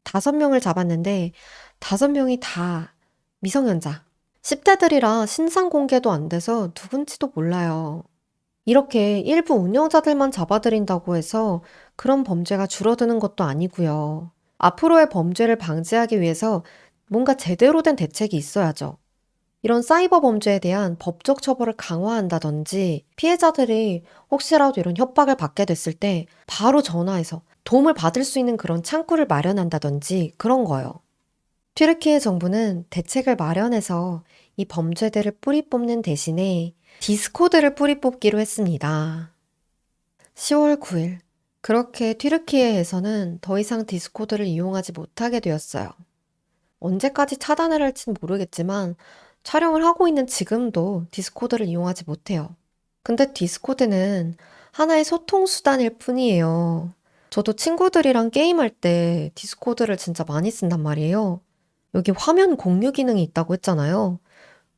5명을 잡았는데 5명이 다 미성년자. 10대들이라 신상 공개도 안 돼서 누군지도 몰라요. 이렇게 일부 운영자들만 잡아들인다고 해서 그런 범죄가 줄어드는 것도 아니고요. 앞으로의 범죄를 방지하기 위해서 뭔가 제대로 된 대책이 있어야죠. 이런 사이버 범죄에 대한 법적 처벌을 강화한다든지 피해자들이 혹시라도 이런 협박을 받게 됐을 때 바로 전화해서 도움을 받을 수 있는 그런 창구를 마련한다든지 그런 거요. 튀르키예 정부는 대책을 마련해서 이 범죄들을 뿌리 뽑는 대신에 디스코드를 뿌리 뽑기로 했습니다. 10월 9일. 그렇게 튀르키예에서는 더 이상 디스코드를 이용하지 못하게 되었어요. 언제까지 차단을 할진 모르겠지만 촬영을 하고 있는 지금도 디스코드를 이용하지 못해요. 근데 디스코드는 하나의 소통 수단일 뿐이에요. 저도 친구들이랑 게임할 때 디스코드를 진짜 많이 쓴단 말이에요. 여기 화면 공유 기능이 있다고 했잖아요.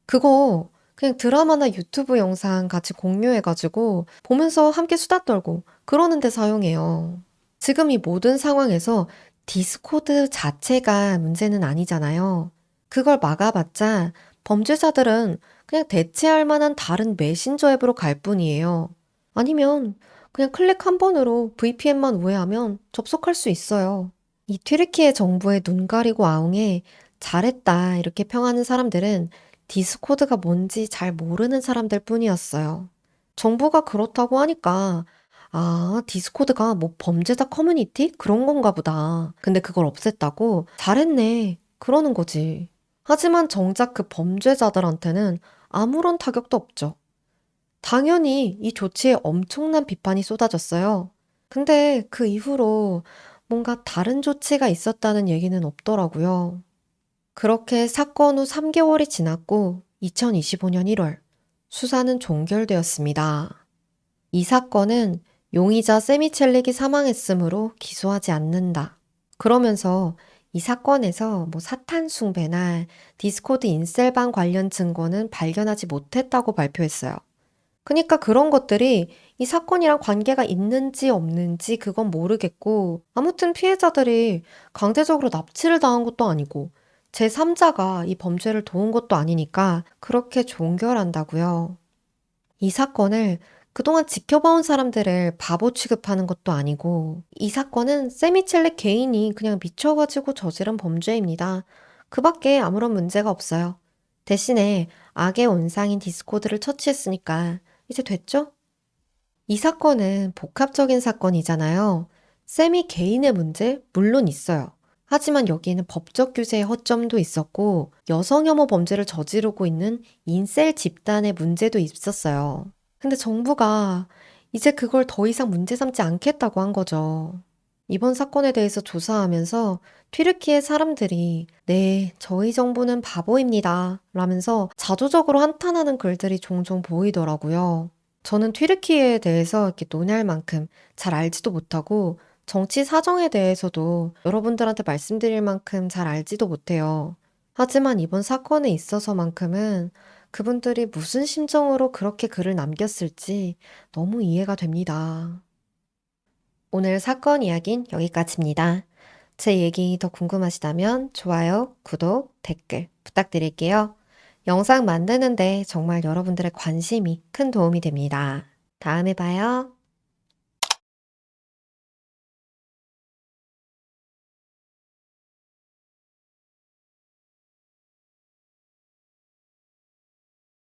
그거 그냥 드라마나 유튜브 영상 같이 공유해가지고 보면서 함께 수다 떨고 그러는데 사용해요. 지금 이 모든 상황에서 디스코드 자체가 문제는 아니잖아요. 그걸 막아봤자 범죄자들은 그냥 대체할 만한 다른 메신저 앱으로 갈 뿐이에요. 아니면 그냥 클릭 한 번으로 VPN만 우회하면 접속할 수 있어요. 이 튀르키예 정부의 눈 가리고 아웅에 잘했다 이렇게 평하는 사람들은 디스코드가 뭔지 잘 모르는 사람들 뿐이었어요. 정부가 그렇다고 하니까 아, 디스코드가 뭐 범죄자 커뮤니티? 그런 건가 보다. 근데 그걸 없앴다고? 잘했네. 그러는 거지. 하지만 정작 그 범죄자들한테는 아무런 타격도 없죠. 당연히 이 조치에 엄청난 비판이 쏟아졌어요. 근데 그 이후로 뭔가 다른 조치가 있었다는 얘기는 없더라고요. 그렇게 사건 후 3개월이 지났고 2025년 1월 수사는 종결되었습니다. 이 사건은 용의자 세미첼릭이 사망했으므로 기소하지 않는다. 그러면서 이 사건에서 뭐 사탄 숭배나 디스코드 인셀방 관련 증거는 발견하지 못했다고 발표했어요. 그러니까 그런 것들이 이 사건이랑 관계가 있는지 없는지 그건 모르겠고 아무튼 피해자들이 강제적으로 납치를 당한 것도 아니고 제3자가 이 범죄를 도운 것도 아니니까 그렇게 종결한다고요. 이 사건을 그동안 지켜봐온 사람들을 바보 취급하는 것도 아니고 이 사건은 세미첼렉 개인이 그냥 미쳐가지고 저지른 범죄입니다. 그 밖에 아무런 문제가 없어요. 대신에 악의 온상인 디스코드를 처치했으니까 이제 됐죠? 이 사건은 복합적인 사건이잖아요. 세미 개인의 문제 물론 있어요. 하지만 여기에는 법적 규제의 허점도 있었고 여성 혐오 범죄를 저지르고 있는 인셀 집단의 문제도 있었어요. 근데 정부가 이제 그걸 더 이상 문제 삼지 않겠다고 한 거죠. 이번 사건에 대해서 조사하면서 튀르키예 사람들이 네, 저희 정부는 바보입니다. 라면서 자조적으로 한탄하는 글들이 종종 보이더라고요. 저는 튀르키예에 대해서 이렇게 논할 만큼 잘 알지도 못하고 정치 사정에 대해서도 여러분들한테 말씀드릴 만큼 잘 알지도 못해요. 하지만 이번 사건에 있어서만큼은 그분들이 무슨 심정으로 그렇게 글을 남겼을지 너무 이해가 됩니다. 오늘 사건 이야기는 여기까지입니다. 제 얘기 더 궁금하시다면 좋아요, 구독, 댓글 부탁드릴게요. 영상 만드는데 정말 여러분들의 관심이 큰 도움이 됩니다. 다음에 봐요.